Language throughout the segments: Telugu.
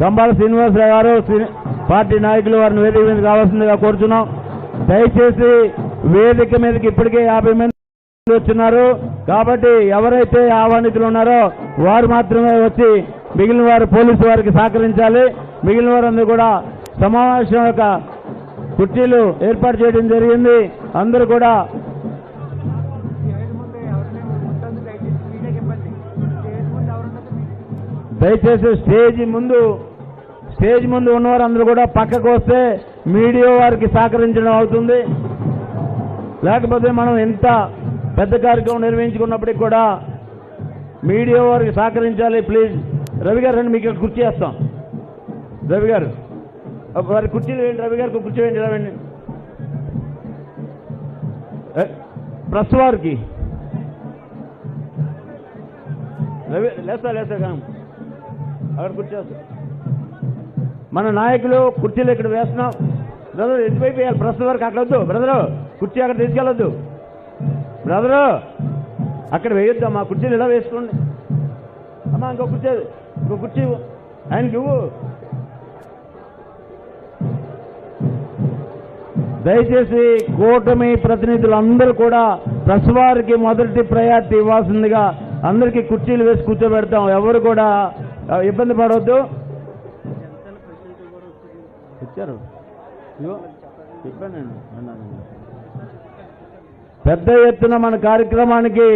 గంబాల శ్రీనివాసరావు గారు పార్టీ నాయకులు వారిని వేదిక మీద కావాల్సిందిగా కోరుతున్నాం. దయచేసి వేదిక మీదకి ఇప్పటికే 50 మంది వచ్చినారు కాబట్టి ఎవరైతే ఆహ్వానితులు ఉన్నారో వారు మాత్రమే వచ్చి మిగిలిన వారు పోలీసు వారికి సహకరించాలి. మిగిలిన వారందరూ కూడా సమావేశం యొక్క కుర్చీలు ఏర్పాటు చేయడం జరిగింది. అందరూ కూడా దయచేసి స్టేజ్ ముందు ఉన్నవారు అందరూ కూడా పక్కకు వస్తే మీడియా వారికి సహకరించడం అవుతుంది. లేకపోతే మనం ఎంత పెద్ద కార్యక్రమం నిర్వహించుకున్నప్పటికి కూడా మీడియా వారికి సహకరించాలి. ప్లీజ్ రవి గారు రండి, మీకు కుర్చీ వేస్తాం. రవి గారు వారి కుర్చీలు వేయండి. రవి గారికి కుర్చీ వేయండి. రవండి ప్రెస్ వారికి రవి లేస్తా కానీ అక్కడ కుర్చీ వేస్తా. మన నాయకులు కుర్చీలు ఇక్కడ వేస్తున్నాం. బ్రదర్ ఎటువైపు వేయాలి? ప్రెస్ వరకు అక్కడ వద్దు బ్రదరు, కుర్చీ అక్కడ తీసుకెళ్ళొద్దు బ్రదరు, అక్కడ వేయొద్దు. మా కుర్చీలు ఇలా వేసుకోండి. అమ్మా ఇంకో కుర్చీ ఆయనకి ఇవ్వు. దయచేసి కూటమి ప్రతినిధులు అందరూ కూడా ప్రెస్ వారికి మొదటి ప్రయారిటీ ఇవ్వాల్సిందిగా అందరికీ కుర్చీలు వేసి కూర్చోబెడతాం. ఎవరు కూడా ఇబ్బంది పడవద్దు. ఇచ్చారు చెప్పానండి. పెద్ద ఎత్తున మన కార్యక్రమానికి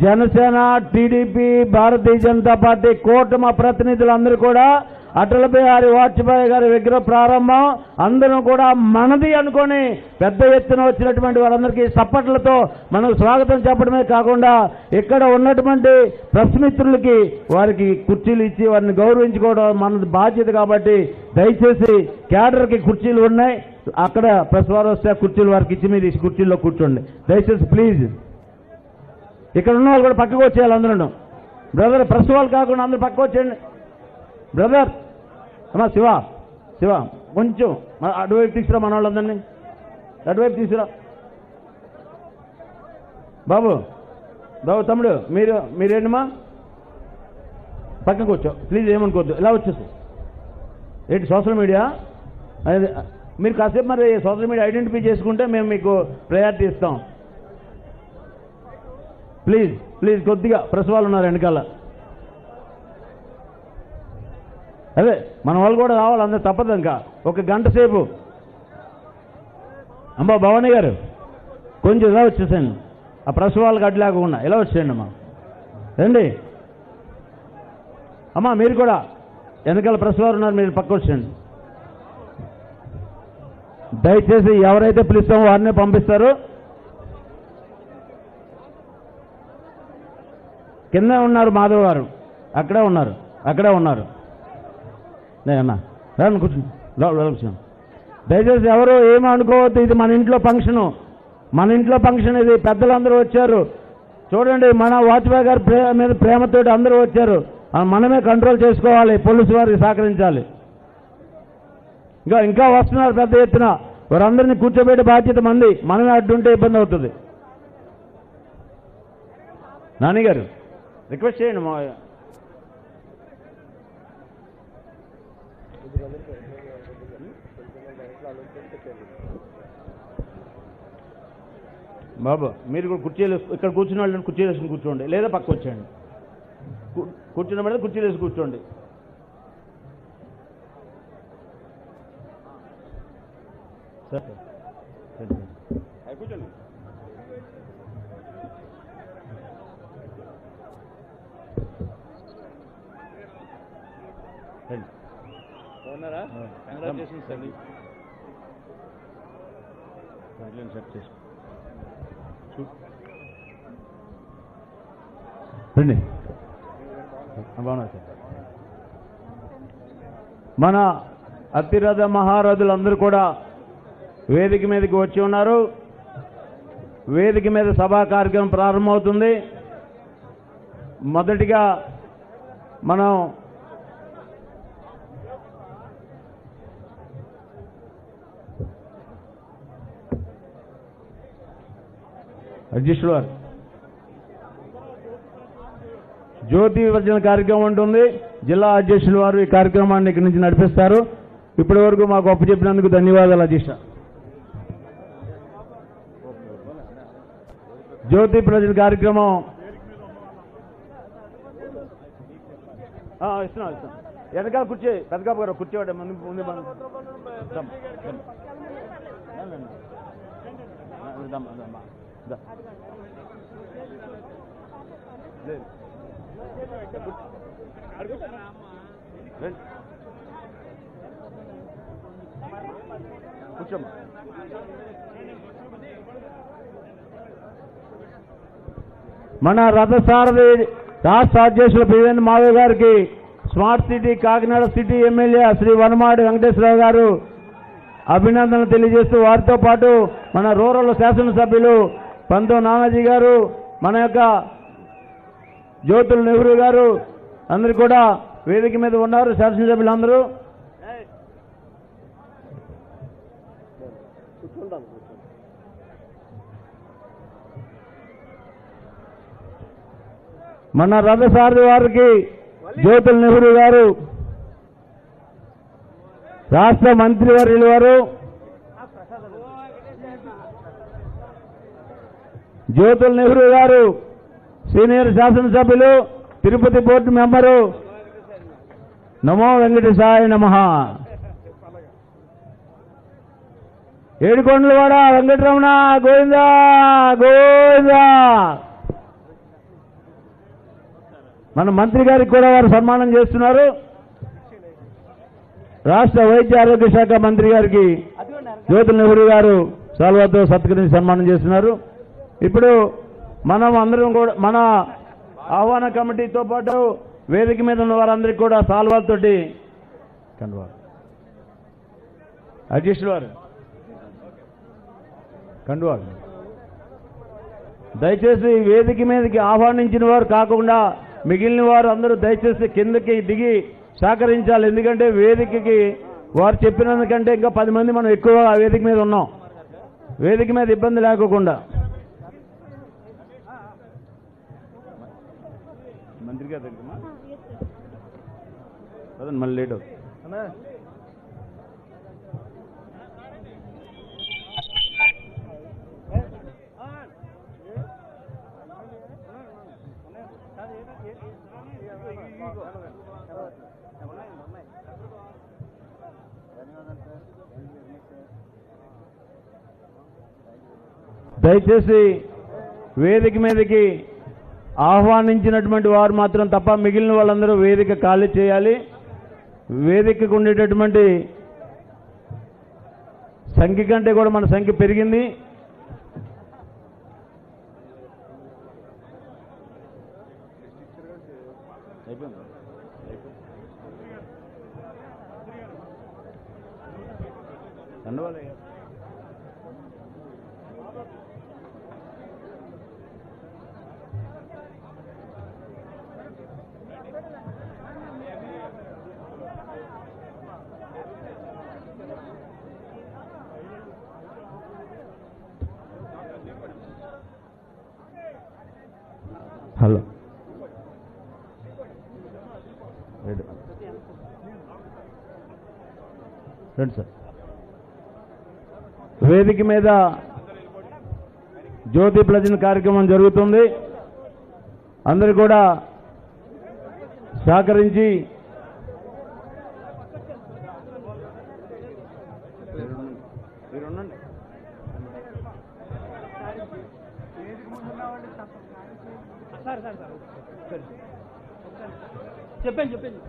జనసేన, టీడీపీ, భారతీయ జనతా పార్టీ కూటమి ప్రతినిధులందరూ కూడా అటల్ బిహారీ వాజ్పేయి గారి విగ్రహ ప్రారంభం అందరం కూడా మనది అనుకొని పెద్ద ఎత్తున వచ్చినటువంటి వారందరికీ చప్పట్లతో మనకు స్వాగతం చెప్పడమే కాకుండా ఇక్కడ ఉన్నటువంటి ప్రెస్ మిత్రులకి వారికి కుర్చీలు ఇచ్చి వారిని గౌరవించుకోవడం మన బాధ్యత. కాబట్టి దయచేసి క్యాడర్కి కుర్చీలు ఉన్నాయి, అక్కడ ప్రెస్ వారు వస్తే కుర్చీలు వారికి ఇచ్చి మీరు ఈ కుర్చీల్లో కూర్చోండి దయచేసి ప్లీజ్. ఇక్కడ ఉన్న వాళ్ళు కూడా పక్కకు వచ్చేయాలి అందరూ. బ్రదర్ ప్రెస్ వాళ్ళు కాకుండా అందరూ పక్కకు వచ్చేయండి. బ్రదర్ అమ్మా శివ కొంచెం అటువైపు తీసుకురా, మన వాళ్ళందరినీ అటువైపు తీసుకురా. బాబు తమ్ముడు మీరేంటమ్మా పక్కకు వచ్చావు ప్లీజ్, ఏమనుకోవద్దు. ఇలా వచ్చేసి ఏంటి సోషల్ మీడియా మీరు కాసేపు మరి సోషల్ మీడియా ఐడెంటిఫై చేసుకుంటే మేము మీకు ప్రయారిటీ ఇస్తాం. ప్లీజ్ కొద్దిగా ప్రెస్ వాళ్ళు ఉన్నారు వెనకాల. అదే మన వాళ్ళు కూడా రావాలి, అందరూ తప్పదు. ఇంకా ఒక గంట సేపు. అమ్మా భవానీ గారు కొంచెం ఇలా వచ్చేసాను, ఆ ప్రెస్ వాళ్ళకి అడ్డు లేకుండా ఇలా వచ్చేయండి అమ్మా. రండి అమ్మా, మీరు కూడా వెనకాల ప్రెస్ వారు ఉన్నారు, మీరు పక్క వచ్చేయండి. దయచేసి ఎవరైతే పిలుస్తామో వారినే పంపిస్తారు. కింద ఉన్నారు మాధవ్ గారు, అక్కడే ఉన్నారు. అన్నా రాను కూర్చుని. దయచేసి ఎవరు ఏమీ అనుకోవద్దు, ఇది మన ఇంట్లో ఫంక్షన్ ఇది. పెద్దలందరూ వచ్చారు చూడండి, మన వాజ్పేయి గారి మీద ప్రేమతోటి అందరూ వచ్చారు. మనమే కంట్రోల్ చేసుకోవాలి, పోలీసు వారికి సహకరించాలి. ఇంకా వస్తున్నారు పెద్ద ఎత్తున, వారందరినీ కూర్చోబెట్టే బాధ్యత మంది. మనమే అడ్డుంటే ఇబ్బంది అవుతుంది. నాని గారు రిక్వెస్ట్ చేయండి. బాబు మీరు కూడా కుర్చీలు ఇక్కడ కూర్చున్న వాళ్ళని కుర్చీలు వేసుకుని కూర్చోండి, లేదా పక్క వచ్చేయండి. కూర్చున్న మీద కుర్చీలు వేసి కూర్చోండి. కూర్చోండి. ఉన్నారా? కంగ్రాచులేషన్స్ అండి. సెట్ చేసుకో రండి. బాగున్నా సార్. మన అతిరథ మహారథులందరూ కూడా వేదిక మీదకి వచ్చి ఉన్నారు. వేదిక మీద సభా కార్యక్రమం ప్రారంభమవుతుంది. మొదటిగా మనం అధ్యక్షుడు వారు జ్యోతి విభజన కార్యక్రమం ఉంటుంది. జిల్లా అధ్యక్షుల వారు ఈ కార్యక్రమాన్ని ఇక్కడి నుంచి నడిపిస్తారు. ఇప్పటి వరకు మాకు అప్పచెప్పినందుకు ధన్యవాదాలు అధ్యక్ష. జ్యోతి ప్రజల కార్యక్రమం ఇస్తున్నాం. వెనకాల కూర్చే పెద్దకాపు గారు కూర్చోవాడు ముందు కూర్చోమ్మా. మన రథసారథి రాష్ట్ర అధ్యక్షులు పివేంద్ర మాధవ్ గారికి smart city Kakinada city MLA Shri Vanamadi Venkateswararao గారు అభినందనలు తెలియజేస్తూ, వారితో పాటు మన రూరల్ శాసనసభ్యులు పంతో నానాజీ గారు, మన యొక్క జ్యోతుల నెహ్రూ గారు అందరూ కూడా వేదిక మీద ఉన్నారు. శాసనసభ్యులందరూ మన రథసారథి వారికి జ్యోతుల నెహ్రూ గారు, రాష్ట్ర మంత్రివర్యులు వారు, జ్యోతుల నెహ్రూ గారు సీనియర్ శాసనసభ్యులు, తిరుపతి బోర్డు మెంబరు, నమో వెంకటేశాయ నమః. ఏడుకొండలవాడ వెంకటరమణ గోవిందా గోవిందా. మన మంత్రి గారికి కూడా వారు సన్మానం చేస్తున్నారు. రాష్ట్ర వైద్య ఆరోగ్య శాఖ మంత్రి గారికి జ్యోతుల నెహ్రూ గారు సాల్వాతో సత్కరించి సన్మానం చేస్తున్నారు. ఇప్పుడు మనం అందరం కూడా మన ఆహ్వాన కమిటీతో పాటు వేదిక మీద ఉన్న వారందరికీ కూడా సాల్వాతోటి అధ్యక్షులు వారు కండువారు దయచేసి వేదిక మీదకి ఆహ్వానించిన వారు కాకుండా మిగిలిన వారు అందరూ దయచేసి కిందకి దిగి సహకరించాలి. ఎందుకంటే వేదికకి వారు చెప్పినందుకంటే ఇంకా 10 మంది మనం ఎక్కువ ఆ వేదిక మీద ఉన్నాం. వేదిక మీద ఇబ్బంది లేకోకుండా మంత్రి గారు దగ్గర మళ్ళీ లేట్ అవుతుంది. దయచేసి వేదిక మీదకి ఆహ్వానించినటువంటి వారు మాత్రం తప్ప మిగిలిన వాళ్ళందరూ వేదిక ఖాళీ చేయాలి. వేదికకు ఉండేటటువంటి సంఖ్య కంటే కూడా మన సంఖ్య పెరిగింది. హలో రండి సార్. వేదిక మీద జ్యోతి ప్రజల కార్యక్రమం జరుగుతుంది. అందరూ కూడా సహకరించి చెప్పండి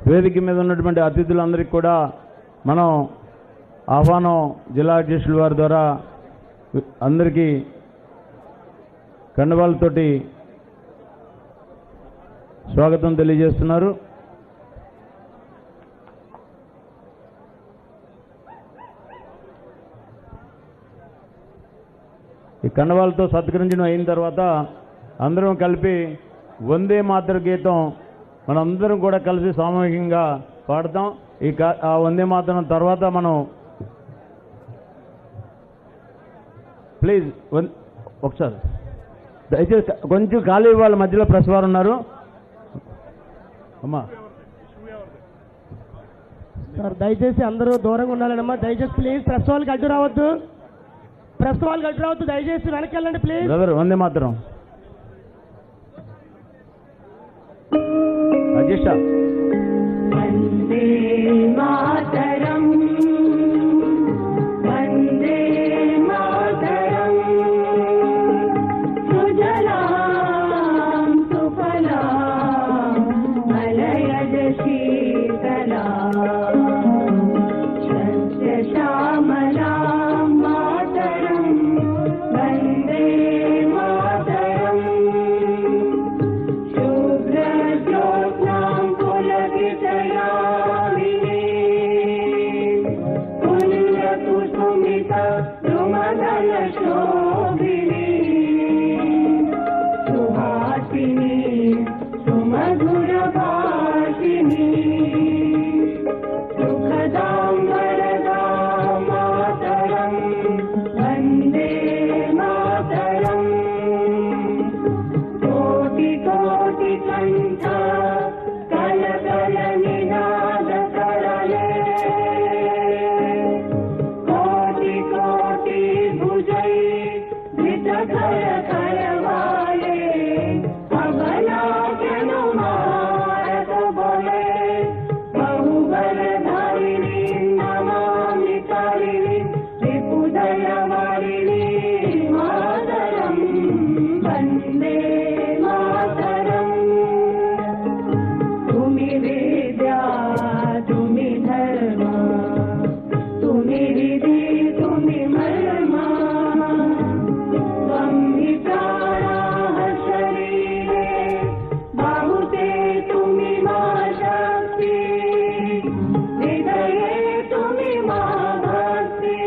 వేదిక మీద ఉన్నటువంటి అతిథులందరికీ కూడా మనం ఆహ్వానం జిల్లా అధ్యక్షుల వారి ద్వారా అందరికీ కండువాలతోటి స్వాగతం తెలియజేస్తున్నారు. ఈ కండువాలతో సత్కరించడం అయిన తర్వాత అందరం కలిపి వందే మాతర గీతం మనందరం కూడా కలిసి సామూహికంగా పాడతాం. ఆ వందే మాతరం తర్వాత మనం ప్లీజ్ ఒకసారి దయచేసి కొంచెం ఖాళీ వాళ్ళ మధ్యలో ప్రెస్ వారు ఉన్నారు. అమ్మా సార్ దయచేసి అందరూ దూరంగా ఉండాలమ్మా. దయచేసి ప్లీజ్ ప్రెస్ వాళ్ళకి అడ్డు రావద్దు. ప్రెస్ వాళ్ళకి అడ్డు రావద్దు. దయచేసి వెనక్కి వెళ్ళండి ప్లీజ్. బ్రదర్ వందే మాతరం అధ్యక్ష. వందే మాతరం వందే మాతరం సుజలాం సుఫలాం మలయజ శీతలాం సస్యశ్యామలాం మాతరం వందే మాతరం శుభ్రజ్యోత్స్నాం పులకితయామినీ పుణ్యకుసుమిత ద్రుమదల శోభినీ సుహాసినీ సుమధుర భాషినీ సుఖదాం వరదాం మాతరం వందే మాతరం కోటి కోటి కంఠ కల కల నినాద కరలే కోటి కోటి భుజై ధృత కర కరవాలే అబలా జను మారత బలే బాహుబలధారిణి నమామి కారిణి త్రిపుదలవారిణి మాతరం వందే మాతరం తుమి విద్యా తుమి ధర్మ తుమి విధి తుమి మర్మ త్వం హి ప్రాణాః శరీరే బాహుతే తుమి మా శక్తి హృదయే తుమి మా భక్తి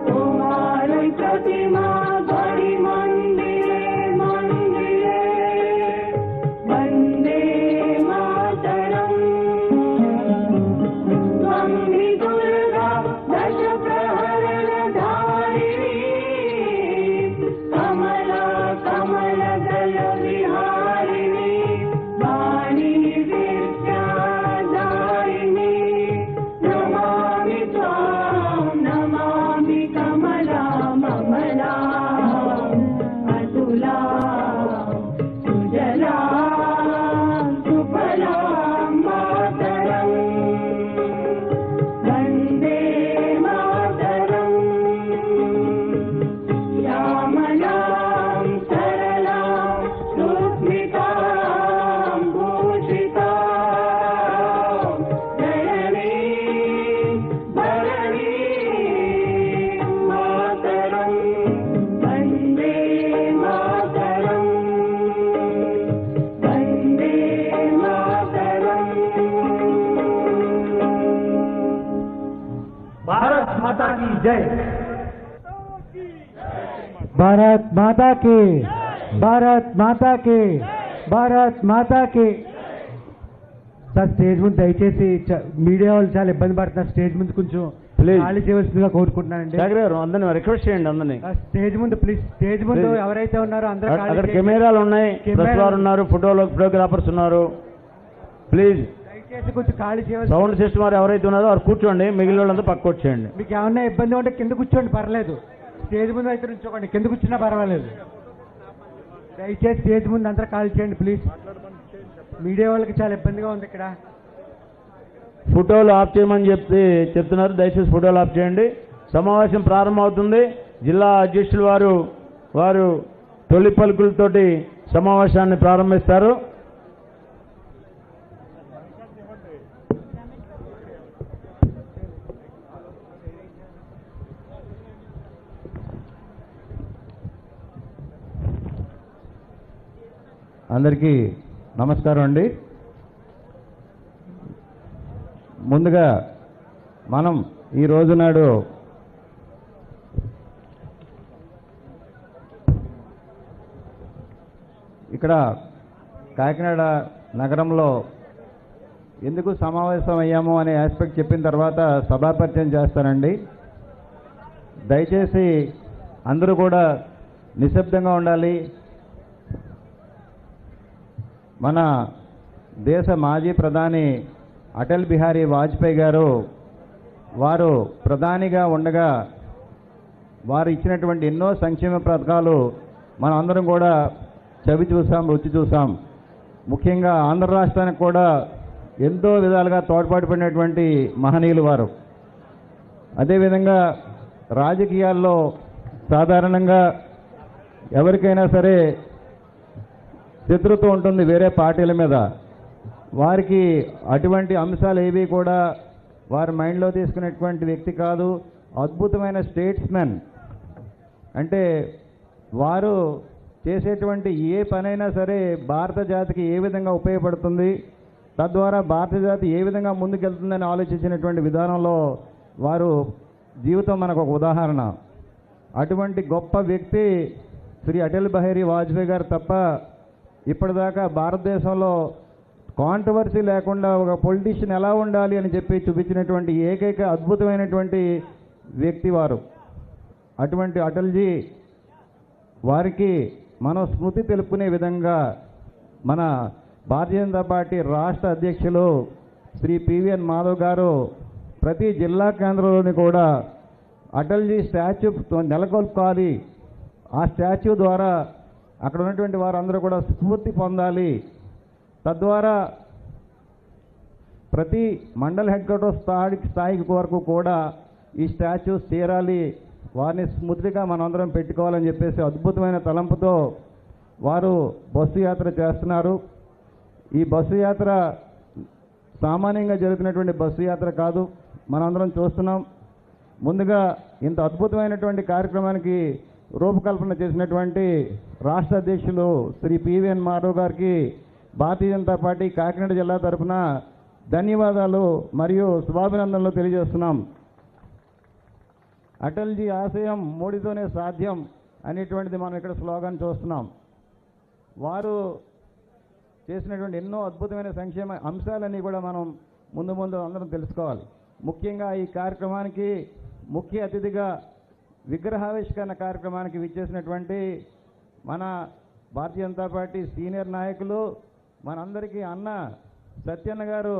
కుమారై ప్రతిమా బడి మందిరే మందిరే వందే మాతరం త్వం హి దుర్గా దశ ప్రహరణ ధారిణి కమలా కమల దళ విహారిణి వాణి విద్యాదాయిని నమామి త్వాం నమామి కమలా మమలా అతులా సుజలా సుఫలా మాతరం వందే మాతరం శ్యామలాం సరళాం సుస్మితాం భూషితాం జననీం భరణీం మాతరం వందే మాతరం వందే మాతరం. భారత్ మాతా की जय. भारत माता की भारत माता की भारत माता की. సార్ స్టేజ్ ముందు దయచేసి మీడియా వాళ్ళు చాలా ఇబ్బంది పడుతున్నారు. స్టేజ్ ముందు కొంచెం Please. ఖాళీ చేయవలసిందిగా కోరుకుంటున్నానండి. శేఖర్ గారు అందరినీ రిక్వెస్ట్ చేయండి. అందరినీ స్టేజ్ ముందు ప్లీజ్. స్టేజ్ ముందు Please. ఎవరైతే ఉన్నారో అందరూ ఖాళీ అక్కడ చేయండి. కెమెరాలు ఉన్నాయి, ప్రెస్ వారు ఉన్నారు, ఫోటోగ్రాఫర్స్ ఉన్నారు. ప్లీజ్ దయచేసి కొంచెం ఖాళీ చేయవలసి. సౌండ్ సిస్టమ్ వారు ఎవరైతే ఉన్నారో వారు కూర్చోండి, మిగిలిన వాళ్ళంతా పక్క వచ్చేయండి. మీకు ఏమన్నా ఇబ్బంది ఉంటే కింద కూర్చోండి, పర్లేదు. స్టేజ్ ముందు అయితే నుంచోకండి, కింద కూర్చున్నా పర్వాలేదు. దయచేసి స్టేజ్ ముందు అందరూ ఖాళీ చేయండి ప్లీజ్. మీడియా వాళ్ళకి చాలా ఇబ్బందిగా ఉంది ఇక్కడ. ఫోటోలు ఆఫ్ చేయమని చెప్తున్నారు. దయచేసి ఫోటోలు ఆఫ్ చేయండి. సమావేశం ప్రారంభమవుతుంది. జిల్లా అధ్యక్షులు వారు తొలి పలుకులతోటి సమావేశాన్ని ప్రారంభిస్తారు. అందరికీ నమస్కారం అండి. ముందుగా మనం ఈ రోజు నాడు ఇక్కడ కాకినాడ నగరంలో ఎందుకు సమావేశం అయ్యాము అనే ఆస్పెక్ట్ చెప్పిన తర్వాత సభాపరిచయం చేస్తానండి. దయచేసి అందరూ కూడా నిశ్శబ్దంగా ఉండాలి. మన దేశ మాజీ ప్రధాని అటల్ బిహారీ వాజ్పేయి గారు వారు ప్రధానిగా ఉండగా వారు ఇచ్చినటువంటి ఎన్నో సంక్షేమ పథకాలు మనం అందరం కూడా చవి చూసాం, రుచి చూసాం. ముఖ్యంగా ఆంధ్ర రాష్ట్రానికి కూడా ఎంతో విధాలుగా తోడ్పాటుపడినటువంటి మహనీయులు వారు. అదేవిధంగా రాజకీయాల్లో సాధారణంగా ఎవరికైనా సరే శత్రుత్వం ఉంటుంది వేరే పార్టీల మీద. వారికి అటువంటి అంశాలు ఏవి కూడా వారి మైండ్లో తీసుకునేటువంటి వ్యక్తి కాదు. అద్భుతమైన స్టేట్స్మెన్. అంటే వారు చేసేటువంటి ఏ పనైనా సరే భారత జాతికి ఏ విధంగా ఉపయోగపడుతుంది, తద్వారా భారత జాతి ఏ విధంగా ముందుకెళ్తుందని ఆలోచించినటువంటి విధానంలో వారు జీవితం మనకు ఒక ఉదాహరణ. అటువంటి గొప్ప వ్యక్తి శ్రీ అటల్ బిహారీ వాజ్పేయి గారు తప్ప ఇప్పటిదాకా భారతదేశంలో కాంట్రవర్సీ లేకుండా ఒక పొలిటీషియన్ ఎలా ఉండాలి అని చెప్పి చూపించినటువంటి ఏకైక అద్భుతమైనటువంటి వ్యక్తి వారు. అటువంటి అటల్జీ వారికి మనం స్మృతి తెలుపుకునే విధంగా మన భారతీయ జనతా పార్టీ రాష్ట్ర అధ్యక్షులు శ్రీ పివిఎన్ మాధవ్ గారు ప్రతి జిల్లా కేంద్రంలోని కూడా అటల్జీ స్టాచ్యూ నెలకొల్పాలి. ఆ స్టాచ్యూ ద్వారా అక్కడ ఉన్నటువంటి వారందరూ కూడా స్ఫూర్తి పొందాలి. తద్వారా ప్రతి మండల్ హెడ్ క్వార్టర్ స్థాయికి వరకు కూడా ఈ స్టాచ్యూస్ చేరాలి, వారిని స్మృతిగా మనందరం పెట్టుకోవాలని చెప్పేసి అద్భుతమైన తలంపుతో వారు బస్సు యాత్ర చేస్తున్నారు. ఈ బస్సు యాత్ర సామాన్యంగా జరుగుతున్నటువంటి బస్సు యాత్ర కాదు, మనందరం చూస్తున్నాం. ముందుగా ఇంత అద్భుతమైనటువంటి కార్యక్రమానికి రూపకల్పన చేసినటువంటి రాష్ట్ర అధ్యక్షులు శ్రీ పివిఎన్ మాధవ్ గారికి భారతీయ జనతా పార్టీ కాకినాడ జిల్లా తరఫున ధన్యవాదాలు మరియు శుభాభినందనలు తెలియజేస్తున్నాం. అటల్జీ ఆశయం మోడీతోనే సాధ్యం అనేటువంటిది మనం ఇక్కడ స్లోగన్ చూస్తున్నాం. వారు చేసినటువంటి ఎన్నో అద్భుతమైన సంక్షేమ అంశాలన్నీ కూడా మనం ముందు అందరం తెలుసుకోవాలి. ముఖ్యంగా ఈ కార్యక్రమానికి ముఖ్య అతిథిగా విగ్రహావిష్కరణ కార్యక్రమానికి విచ్చేసినటువంటి మన భారతీయ జనతా పార్టీ సీనియర్ నాయకులు మనందరికీ అన్న సత్యన్న గారు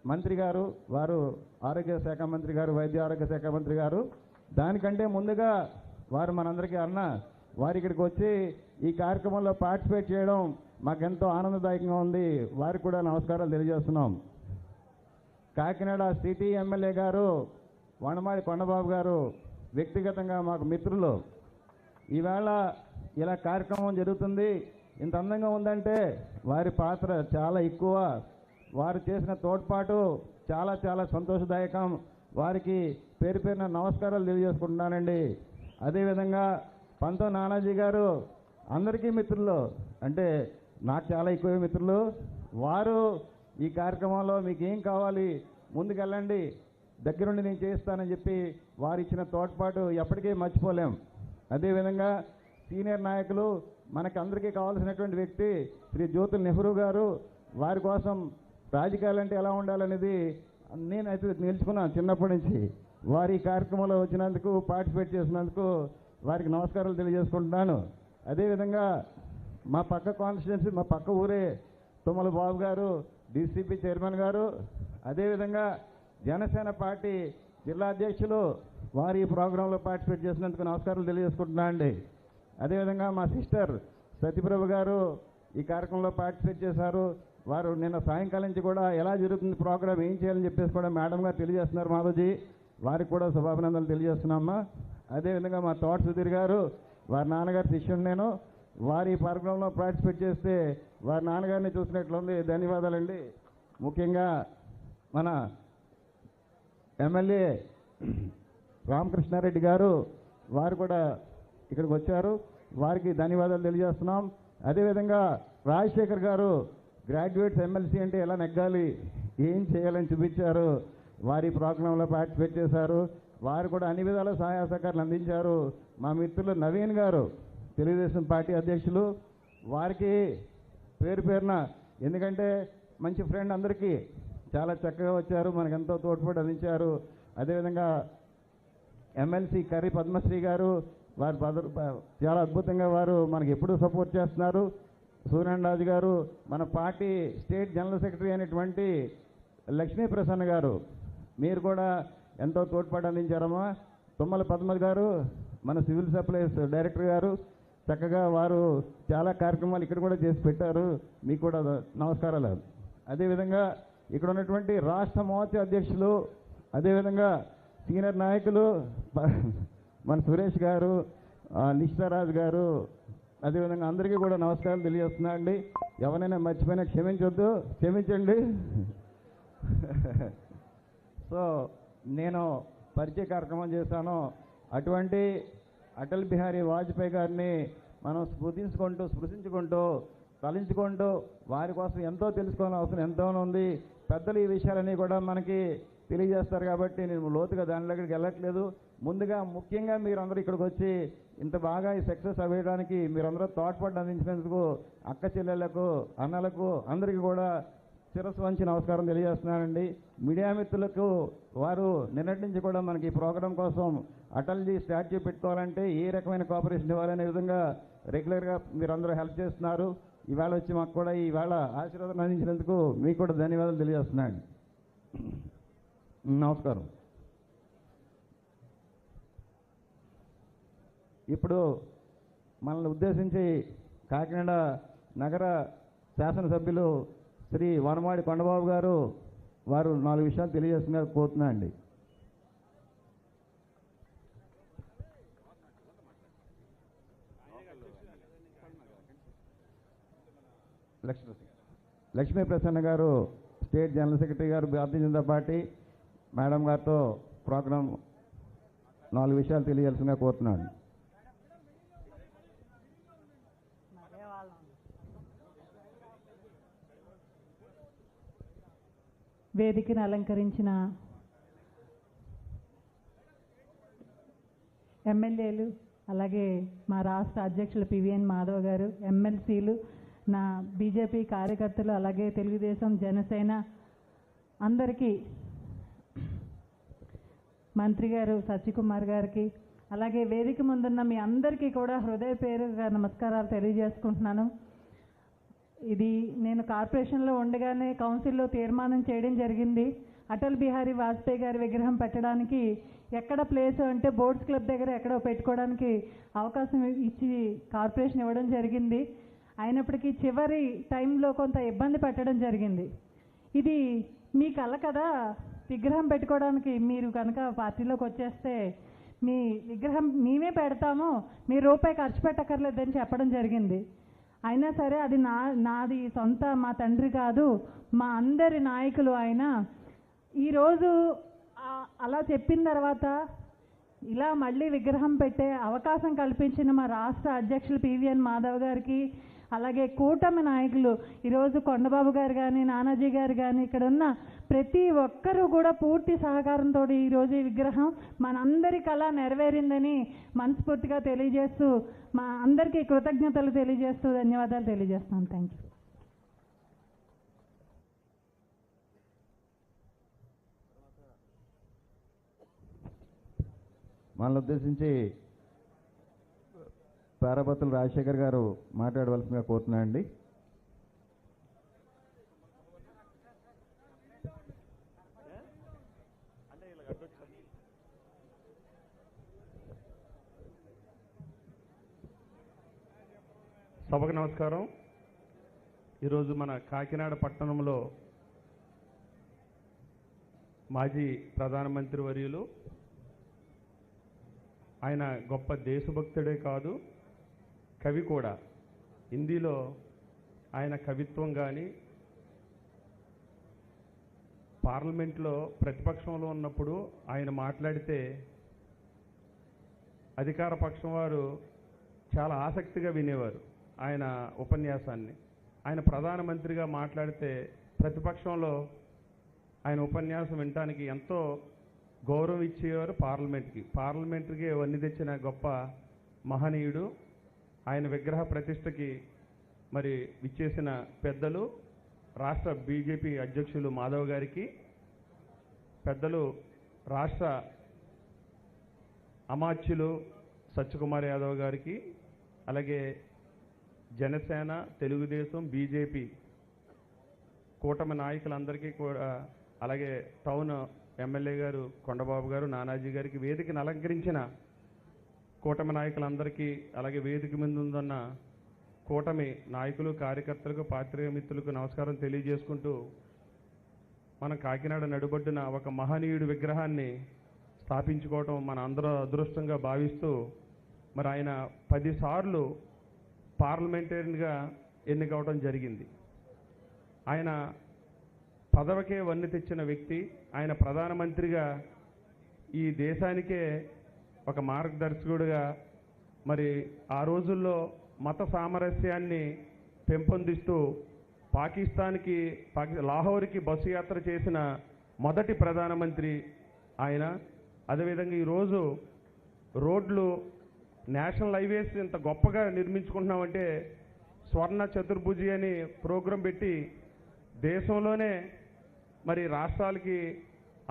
మంత్రి గారు, వారు ఆరోగ్య శాఖ మంత్రి గారు, వైద్య ఆరోగ్య శాఖ మంత్రి గారు. దానికంటే ముందుగా వారు మనందరికీ అన్న, వారి ఇక్కడికి వచ్చి ఈ కార్యక్రమంలో పార్టిసిపేట్ చేయడం మాకెంతో ఆనందదాయకంగా ఉంది. వారికి కూడా నమస్కారాలు తెలియజేస్తున్నాం. కాకినాడ సిటీ ఎమ్మెల్యే గారు వనమాడి కొండబాబు గారు వ్యక్తిగతంగా మాకు మిత్రులు. ఈవేళ ఇలా కార్యక్రమం జరుగుతుంది, ఇంత అందంగా ఉందంటే వారి పాత్ర చాలా ఎక్కువ. వారు చేసిన తోడ్పాటు చాలా చాలా సంతోషదాయకం. వారికి పేరు పేరున నమస్కారాలు తెలియజేసుకుంటున్నానండి. అదేవిధంగా పంతో నానాజీ గారు అందరికీ మిత్రులు, అంటే నాకు చాలా ఎక్కువ మిత్రులు. వారు ఈ కార్యక్రమంలో మీకు ఏం కావాలి ముందుకెళ్ళండి, దగ్గరుండి నేను చేస్తానని చెప్పి వారు ఇచ్చిన తోడ్పాటు ఎప్పటికీ మర్చిపోలేం. అదేవిధంగా సీనియర్ నాయకులు మనకు అందరికీ కావాల్సినటువంటి వ్యక్తి శ్రీ జ్యోతుల్ నెహ్రూ గారు. వారి కోసం రాజకీయాలు అంటే ఎలా ఉండాలనేది నేనైతే నేర్చుకున్నాను చిన్నప్పటి నుంచి. వారి ఈ కార్యక్రమంలో వచ్చినందుకు, పార్టిసిపేట్ చేసినందుకు వారికి నమస్కారాలు తెలియజేసుకుంటున్నాను. అదేవిధంగా మా పక్క కాన్స్టిట్యున్సీ, మా పక్క ఊరే తుమ్మల బాబు గారు, డీసీపీ చైర్మన్ గారు, అదేవిధంగా జనసేన పార్టీ జిల్లా అధ్యక్షులు వారి ఈ ప్రోగ్రాంలో పార్టిసిపేట్ చేసినందుకు నమస్కారాలు తెలియజేసుకుంటున్నా అండి. అదేవిధంగా మా సిస్టర్ సత్యప్రభ గారు ఈ కార్యక్రమంలో పార్టిసిపేట్ చేశారు. వారు నిన్న సాయంకాలం నుంచి కూడా ఎలా జరుగుతుంది ప్రోగ్రాం, ఏం చేయాలని చెప్పేసి కూడా మేడం గారు తెలియజేస్తున్నారు మాధవ్జీ. వారికి కూడా శుభాభినందనలు తెలియజేస్తున్నామ్మా. అదేవిధంగా మా తోట సుధీర్ గారు, వారి నాన్నగారి శిష్యుడు నేను. వారి ఈ ప్రోగ్రాంలో పార్టిసిపేట్ చేస్తే వారి నాన్నగారిని చూసినట్లుంది. ధన్యవాదాలండి. ముఖ్యంగా మన ఎమ్మెల్యే రామకృష్ణారెడ్డి గారు, వారు కూడా ఇక్కడికి వచ్చారు. వారికి ధన్యవాదాలు తెలియజేస్తున్నాం. అదేవిధంగా రాజశేఖర్ గారు గ్రాడ్యుయేట్స్ ఎమ్మెల్సీ అంటే ఎలా నెగ్గాలి, ఏం చేయాలని చూపించారు. వారి ప్రోగ్రాంలో పార్టిసిపేట్ చేశారు. వారు కూడా అన్ని విధాల సహాయ సహకారాలు అందించారు. మా మిత్రులు నవీన్ గారు తెలుగుదేశం పార్టీ అధ్యక్షులు, వారికి పేరు పేరున, ఎందుకంటే మంచి ఫ్రెండ్ అందరికీ చాలా చక్కగా వచ్చారు, మనకు ఎంతో తోడ్పాటు అందించారు. అదేవిధంగా ఎమ్మెల్సీ కర్రీ పద్మశ్రీ గారు, వారు చాలా అద్భుతంగా వారు మనకి ఎప్పుడూ సపోర్ట్ చేస్తున్నారు. సూర్యనారాయణ రాజు గారు, మన పార్టీ స్టేట్ జనరల్ సెక్రటరీ అయినటువంటి లక్ష్మీ ప్రసన్న గారు, మీరు కూడా ఎంతో తోడ్పాటు అందించారమ్మా. తుమ్మల పద్మ గారు, మన సివిల్ సప్లైస్ డైరెక్టర్ గారు, చక్కగా వారు చాలా కార్యక్రమాలు ఇక్కడ కూడా చేసి పెట్టారు. మీకు కూడా నమస్కారాలు. అదేవిధంగా ఇక్కడ ఉన్నటువంటి రాష్ట్ర మోర్చా అధ్యక్షులు, అదేవిధంగా సీనియర్ నాయకులు మన సురేష్ గారు, నిష్ఠారాజు గారు, అదేవిధంగా అందరికీ కూడా నమస్కారాలు తెలియజేస్తున్నా అండి. ఎవరైనా మర్చిపోయినా క్షమించొద్దు, క్షమించండి. సో నేను పరిచయ కార్యక్రమం చేశాను. అటువంటి అటల్ బిహారీ వాజ్పేయి గారిని మనం స్పృశించుకుంటూ తలించుకుంటూ వారి కోసం ఎంతో తెలుసుకోవాల్సిన అవసరం ఎంతో ఉంది. పెద్దలు ఈ విషయాలన్నీ కూడా మనకి తెలియజేస్తారు కాబట్టి నేను లోతుగా దానిలోకి వెళ్ళట్లేదు. ముందుగా ముఖ్యంగా మీరందరూ ఇక్కడికి వచ్చి ఇంత బాగా ఈ సక్సెస్ అవ్వడానికి మీరందరూ తోడ్పాటు అందించినందుకు అక్క చెల్లెళ్లకు, అన్నలకు అందరికీ కూడా శిరస్సు వంచి నమస్కారం తెలియజేస్తున్నానండి. మీడియా మిత్రులకు, వారు నిన్నటి నుంచి కూడా మనకి ఈ ప్రోగ్రాం కోసం అటల్జీ స్టాచ్యూ పెట్టుకోవాలంటే ఏ రకమైన కోఆపరేషన్ ఇవ్వాలనే విధంగా రెగ్యులర్గా మీరందరూ హెల్ప్ చేస్తున్నారు. ఈవేళ వచ్చి మాకు కూడా ఈవేళ ఆశీర్వాదం అందించినందుకు మీకు కూడా ధన్యవాదాలు తెలియజేస్తున్నాను. నమస్కారం. ఇప్పుడు మనల్ని ఉద్దేశించి కాకినాడ నగర శాసనసభ్యులు శ్రీ వనమాడి కొండబాబు గారు వారు 4 విషయాలు తెలియజేస్తున్నారు కోరుతున్నా అండి. లక్ష్మీ ప్రసన్న గారు స్టేట్ జనరల్ సెక్రటరీ గారు భారతీయ జనతా పార్టీ మేడం గారితో ప్రోగ్రాం 4 విషయాలు తెలియాల్సిందిగా కోరుతున్నాను. వేదికను అలంకరించిన ఎమ్మెల్యేలు, అలాగే మా రాష్ట్ర అధ్యక్షులు పివిఎన్ మాధవ్ గారు, ఎమ్మెల్సీలు, నా బీజేపీ కార్యకర్తలు, అలాగే తెలుగుదేశం జనసేన అందరికీ, మంత్రి గారు సత్యకుమార్ గారికి, అలాగే వేదిక ముందున్న మీ అందరికీ కూడా హృదయ పేరుగా నమస్కారాలు తెలియజేసుకుంటున్నాను. ఇది నేను కార్పొరేషన్లో ఉండగానే కౌన్సిల్లో తీర్మానం చేయడం జరిగింది. అటల్ బిహారీ వాజ్పేయి గారి విగ్రహం పెట్టడానికి ఎక్కడ ప్లేస్ అంటే బోర్డ్స్ క్లబ్ దగ్గర ఎక్కడో పెట్టుకోవడానికి అవకాశం ఇచ్చి కార్పొరేషన్ ఇవ్వడం జరిగింది. అయినప్పటికీ చివరి టైంలో కొంత ఇబ్బంది పెట్టడం జరిగింది. ఇది మీ కల కదా, విగ్రహం పెట్టుకోవడానికి మీరు కనుక పార్టీలోకి వచ్చేస్తే మీ విగ్రహం మేమే పెడతాము, మీరు రూపాయి ఖర్చు పెట్టక్కర్లేదని చెప్పడం జరిగింది. అయినా సరే అది నాది సొంత, మా తండ్రి కాదు, మా అందరి నాయకులు ఆయన. ఈరోజు అలా చెప్పిన తర్వాత ఇలా మళ్ళీ విగ్రహం పెట్టే అవకాశం కల్పించిన మా రాష్ట్ర అధ్యక్షులు పివిఎన్ మాధవ్ గారికి, అలాగే కూటమి నాయకులు ఈరోజు కొండబాబు గారు కానీ, నానాజీ గారు కానీ, ఇక్కడ ఉన్న ప్రతి ఒక్కరూ కూడా పూర్తి సహకారంతో ఈరోజు ఈ విగ్రహం మనందరి కళ నెరవేరిందని మనస్ఫూర్తిగా తెలియజేస్తూ, మా అందరికీ కృతజ్ఞతలు తెలియజేస్తూ ధన్యవాదాలు తెలియజేస్తాను. Thank you. మనల్ని ఉద్దేశించి పారాపతులు రాజశేఖర్ గారు మాట్లాడవలసిందిగా కోరుతున్నానండి. సభకు నమస్కారం. ఈరోజు మన కాకినాడ పట్టణంలో మాజీ ప్రధానమంత్రి వర్యులు, ఆయన గొప్ప దేశభక్తుడే కాదు, కవి కూడా. హిందీలో ఆయన కవిత్వం కానీ, పార్లమెంట్లో ప్రతిపక్షంలో ఉన్నప్పుడు ఆయన మాట్లాడితే అధికార పక్షం వారు చాలా ఆసక్తిగా వినేవారు ఆయన ఉపన్యాసాన్ని. ఆయన ప్రధానమంత్రిగా మాట్లాడితే ప్రతిపక్షంలో ఆయన ఉపన్యాసం వినటానికి ఎంతో గౌరవం ఇచ్చేవారు పార్లమెంట్కి వన్నీ తెచ్చిన గొప్ప మహనీయుడు. ఆయన విగ్రహ ప్రతిష్టకి మరి విచ్చేసిన పెద్దలు రాష్ట్ర బీజేపీ అధ్యక్షులు మాధవ్ గారికి, పెద్దలు రాష్ట్ర అమాత్యులు సత్యకుమార్ యాదవ్ గారికి, అలాగే జనసేన, తెలుగుదేశం, బీజేపీ కూటమి నాయకులందరికీ కూడా, అలాగే టౌన్ ఎమ్మెల్యే గారు కొండబాబు గారు, నానాజీ గారికి, వేదికను అలంకరించిన కూటమి నాయకులందరికీ, అలాగే వేదిక మీద ఉందన్న కూటమి నాయకులు, కార్యకర్తలకు, పాత్రికేయ మిత్రులకు నమస్కారం తెలియజేసుకుంటూ, మన కాకినాడ నడుబొడ్డున ఒక మహనీయుడి విగ్రహాన్ని స్థాపించుకోవటం మన అందరూ అదృష్టంగా భావిస్తూ, మరి ఆయన 10 సార్లు పార్లమెంటేరియన్గా ఎన్నికవడం జరిగింది. ఆయన పదవికే వన్నె తెచ్చిన వ్యక్తి. ఆయన ప్రధానమంత్రిగా ఈ దేశానికే ఒక మార్గదర్శకుడిగా, మరి ఆ రోజుల్లో మత సామరస్యాన్ని పెంపొందిస్తూ లాహోర్కి బస్సు యాత్ర చేసిన మొదటి ప్రధానమంత్రి ఆయన. అదేవిధంగా ఈరోజు రోడ్లు, నేషనల్ హైవేస్ ఇంత గొప్పగా నిర్మించుకుంటున్నామంటే స్వర్ణ చతుర్భుజి అని ప్రోగ్రాం పెట్టి దేశంలోనే మరి రాష్ట్రాలకి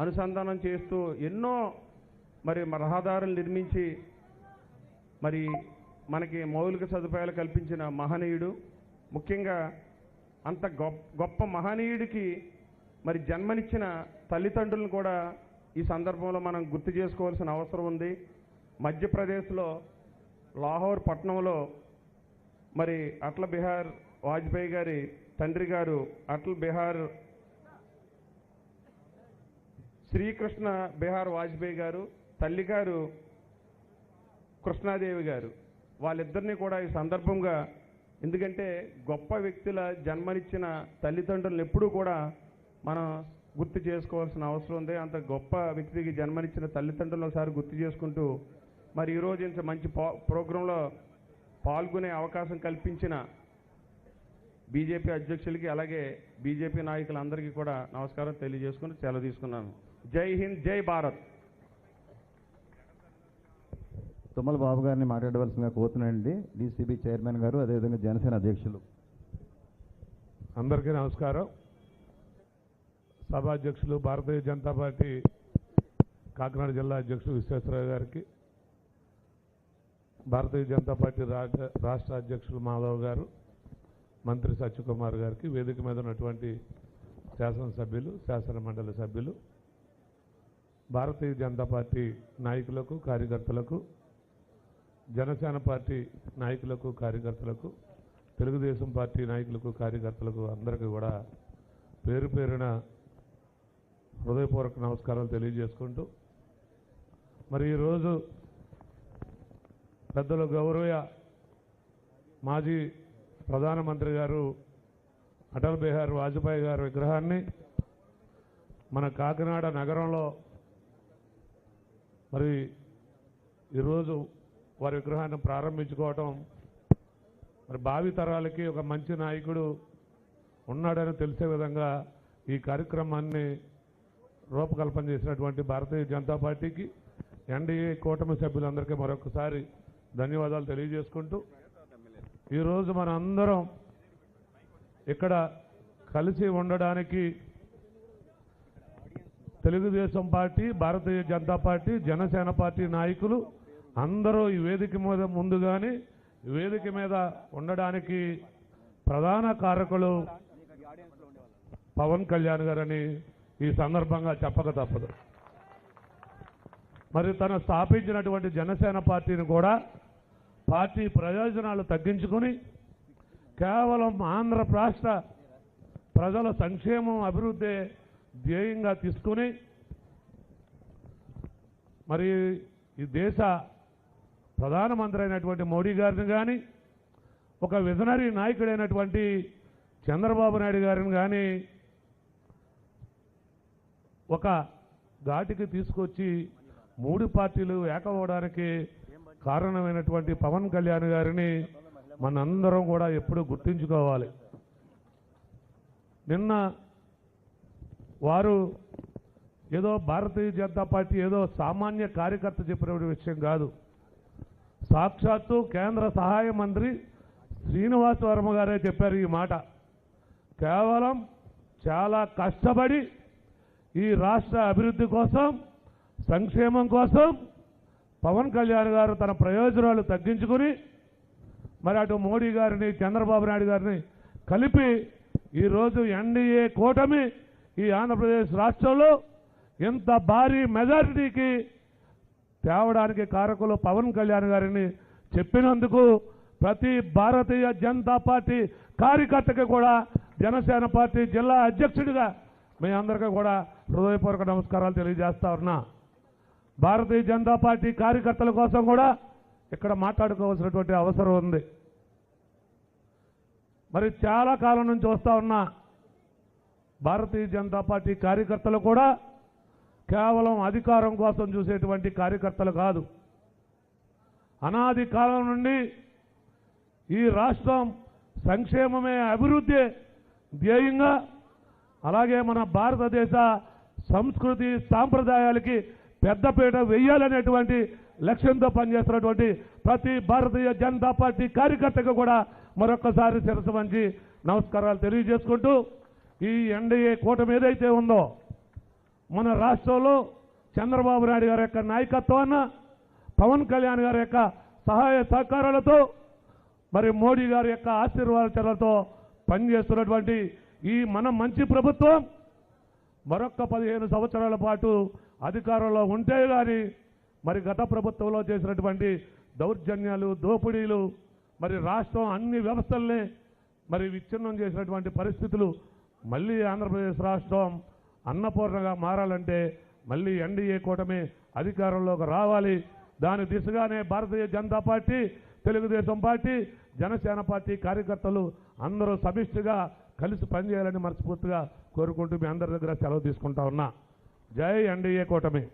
అనుసంధానం చేస్తూ ఎన్నో మరి రహదారులు నిర్మించి మరి మనకి మౌలిక సదుపాయాలు కల్పించిన మహనీయుడు. ముఖ్యంగా అంత గొప్ప మహనీయుడికి మరి జన్మనిచ్చిన తల్లిదండ్రులను కూడా ఈ సందర్భంలో మనం గుర్తు చేసుకోవాల్సిన అవసరం ఉంది. మధ్యప్రదేశ్లో లాహోర్ పట్టణంలో మరి అటల్ బిహార్ వాజ్పేయి గారి తండ్రి గారు అటల్ బిహార్ శ్రీకృష్ణ బిహార్ వాజ్పేయి గారు, తల్లి గారు కృష్ణాదేవి గారు, వాళ్ళిద్దరినీ కూడా ఈ సందర్భంగా, ఎందుకంటే గొప్ప వ్యక్తుల జన్మనిచ్చిన తల్లిదండ్రులను ఎప్పుడూ కూడా మనం గుర్తు చేసుకోవాల్సిన అవసరం ఉంది. అంత గొప్ప వ్యక్తికి జన్మనిచ్చిన తల్లిదండ్రులను ఒకసారి గుర్తు చేసుకుంటూ, మరి ఈరోజు ఇంత మంచి ప్రోగ్రాంలో పాల్గొనే అవకాశం కల్పించిన బీజేపీ అధ్యక్షులకి, అలాగే బీజేపీ నాయకులందరికీ కూడా నమస్కారం తెలియజేసుకుని సెలవు తీసుకున్నాను. జై హింద్, జై భారత్. తుమ్మల బాబు గారిని మాట్లాడవలసిందిగా కోరుతున్నానండి. డీసీబీ చైర్మన్ గారు, అదేవిధంగా జనసేన అధ్యక్షులు. అందరికీ నమస్కారం. సభాధ్యక్షులు భారతీయ జనతా పార్టీ కాకినాడ జిల్లా అధ్యక్షులు విశ్వేశ్వరరావు గారికి, భారతీయ జనతా పార్టీ రాష్ట్ర అధ్యక్షులు మాధవ్ గారు, మంత్రి సత్యకుమార్ గారికి, వేదిక మీద ఉన్నటువంటి శాసనసభ్యులు, శాసన మండలి సభ్యులు, భారతీయ జనతా పార్టీ నాయకులకు, కార్యకర్తలకు, జనసేన పార్టీ నాయకులకు, కార్యకర్తలకు, తెలుగుదేశం పార్టీ నాయకులకు, కార్యకర్తలకు అందరికీ కూడా పేరు పేరున హృదయపూర్వక నమస్కారాలు తెలియజేసుకుంటూ, మరి ఈరోజు పెద్దలు గౌరవ మాజీ ప్రధానమంత్రి గారు అటల్ బిహార్ వాజ్పేయి గారి విగ్రహాన్ని మన కాకినాడ నగరంలో మరి ఈరోజు వారి విగ్రహాన్ని ప్రారంభించుకోవటం, మరి భావి తరాలకి ఒక మంచి నాయకుడు ఉన్నాడని తెలిసే విధంగా ఈ కార్యక్రమాన్ని రూపకల్పన చేసినటువంటి భారతీయ జనతా పార్టీకి, ఎన్డీఏ కూటమి సభ్యులందరికీ మరొకసారి ధన్యవాదాలు తెలియజేసుకుంటూ, ఈరోజు మన అందరం ఇక్కడ కలిసి ఉండడానికి తెలుగుదేశం పార్టీ, భారతీయ జనతా పార్టీ, జనసేన పార్టీ నాయకులు అందరూ ఈ వేదిక మీద ముందుగానే వేదిక మీద ఉండడానికి ప్రధాన కారకులు పవన్ కళ్యాణ్ గారని ఈ సందర్భంగా చెప్పక తప్పదు. మరి తను స్థాపించినటువంటి జనసేన పార్టీని కూడా పార్టీ ప్రయోజనాలు తగ్గించుకుని కేవలం ఆంధ్ర రాష్ట్ర ప్రజల సంక్షేమం, అభివృద్ధి ధ్యేయంగా తీసుకుని మరి ఈ దేశ ప్రధానమంత్రి అయినటువంటి మోడీ గారిని కానీ, ఒక విజనరీ నాయకుడైనటువంటి చంద్రబాబు నాయుడు గారిని కానీ ఒక ఘాటికి తీసుకొచ్చి 3 పార్టీలు ఏకమవడానికి కారణమైనటువంటి పవన్ కళ్యాణ్ గారిని మనందరం కూడా ఎప్పుడూ గుర్తుంచుకోవాలి. నిన్న వారు ఏదో భారతీయ జనతా పార్టీ ఏదో సామాన్య కార్యకర్త చెప్పిన విషయం కాదు. సాక్షాత్తు కేంద్ర సహాయ మంత్రి శ్రీనివాస్ వర్మ గారే చెప్పారు ఈ మాట. కేవలం చాలా కష్టపడి ఈ రాష్ట్ర అభివృద్ధి కోసం, సంక్షేమం కోసం పవన్ కళ్యాణ్ గారు తన ప్రయోజనాలు తగ్గించుకుని మరి అటు మోడీ గారిని, చంద్రబాబు నాయుడు గారిని కలిపి ఈరోజు ఎన్డీఏ కూటమి ఈ ఆంధ్రప్రదేశ్ రాష్ట్రంలో ఇంత భారీ మెజారిటీకి తేవడానికి కారకులు పవన్ కళ్యాణ్ గారిని చెప్పినందుకు ప్రతి భారతీయ జనతా పార్టీ కార్యకర్తకి కూడా, జనసేన పార్టీ జిల్లా అధ్యక్షుడిగా మీ అందరికీ కూడా హృదయపూర్వక నమస్కారాలు తెలియజేస్తా ఉన్నా. భారతీయ జనతా పార్టీ కార్యకర్తల కోసం కూడా ఇక్కడ మాట్లాడుకోవాల్సినటువంటి అవసరం ఉంది. మరి చాలా కాలం నుంచి వస్తా ఉన్నా భారతీయ జనతా పార్టీ కార్యకర్తలు కూడా కేవలం అధికారం కోసం చూసేటువంటి కార్యకర్తలు కాదు. అనాది కాలం నుండి ఈ రాష్ట్రం సంక్షేమమే, అభివృద్ధి ధ్యేయంగా, అలాగే మన భారతదేశ సంస్కృతి సాంప్రదాయాలకి పెద్దపీట వెయ్యాలనేటువంటి లక్ష్యంతో పనిచేస్తున్నటువంటి ప్రతి భారతీయ జనతా పార్టీ కార్యకర్తకు కూడా మరొక్కసారి శిరస్సు వంచి నమస్కారాలు తెలియజేసుకుంటూ, ఈ ఎన్డీఏ కూటమి ఏదైతే ఉందో మన రాష్ట్రంలో చంద్రబాబు నాయుడు గారి యొక్క నాయకత్వాన, పవన్ కళ్యాణ్ గారి యొక్క సహాయ సహకారాలతో, మరి మోడీ గారి యొక్క ఆశీర్వాదాలతో పనిచేస్తున్నటువంటి ఈ మన మంచి ప్రభుత్వం మరొక్క 15 సంవత్సరాల పాటు అధికారంలో ఉంటే కానీ మరి గత ప్రభుత్వంలో చేసినటువంటి దౌర్జన్యాలు, దోపిడీలు, మరి రాష్ట్రం అన్ని వ్యవస్థల్ని మరి విచ్ఛిన్నం చేసినటువంటి పరిస్థితులు మళ్ళీ ఆంధ్రప్రదేశ్ రాష్ట్రం అన్నపూర్ణగా మారాలంటే మళ్ళీ ఎన్డీఏ కూటమి అధికారంలోకి రావాలి. దాని దిశగానే Bharatiya Janata party, Telugu Desam party, Janasena party కార్యకర్తలు అందరూ సమిష్టిగా కలిసి పనిచేయాలని మనస్ఫూర్తిగా కోరుకుంటూ మీ అందరి దగ్గర సెలవు తీసుకుంటా ఉన్నా. జై ఎన్డీఏ కూటమి.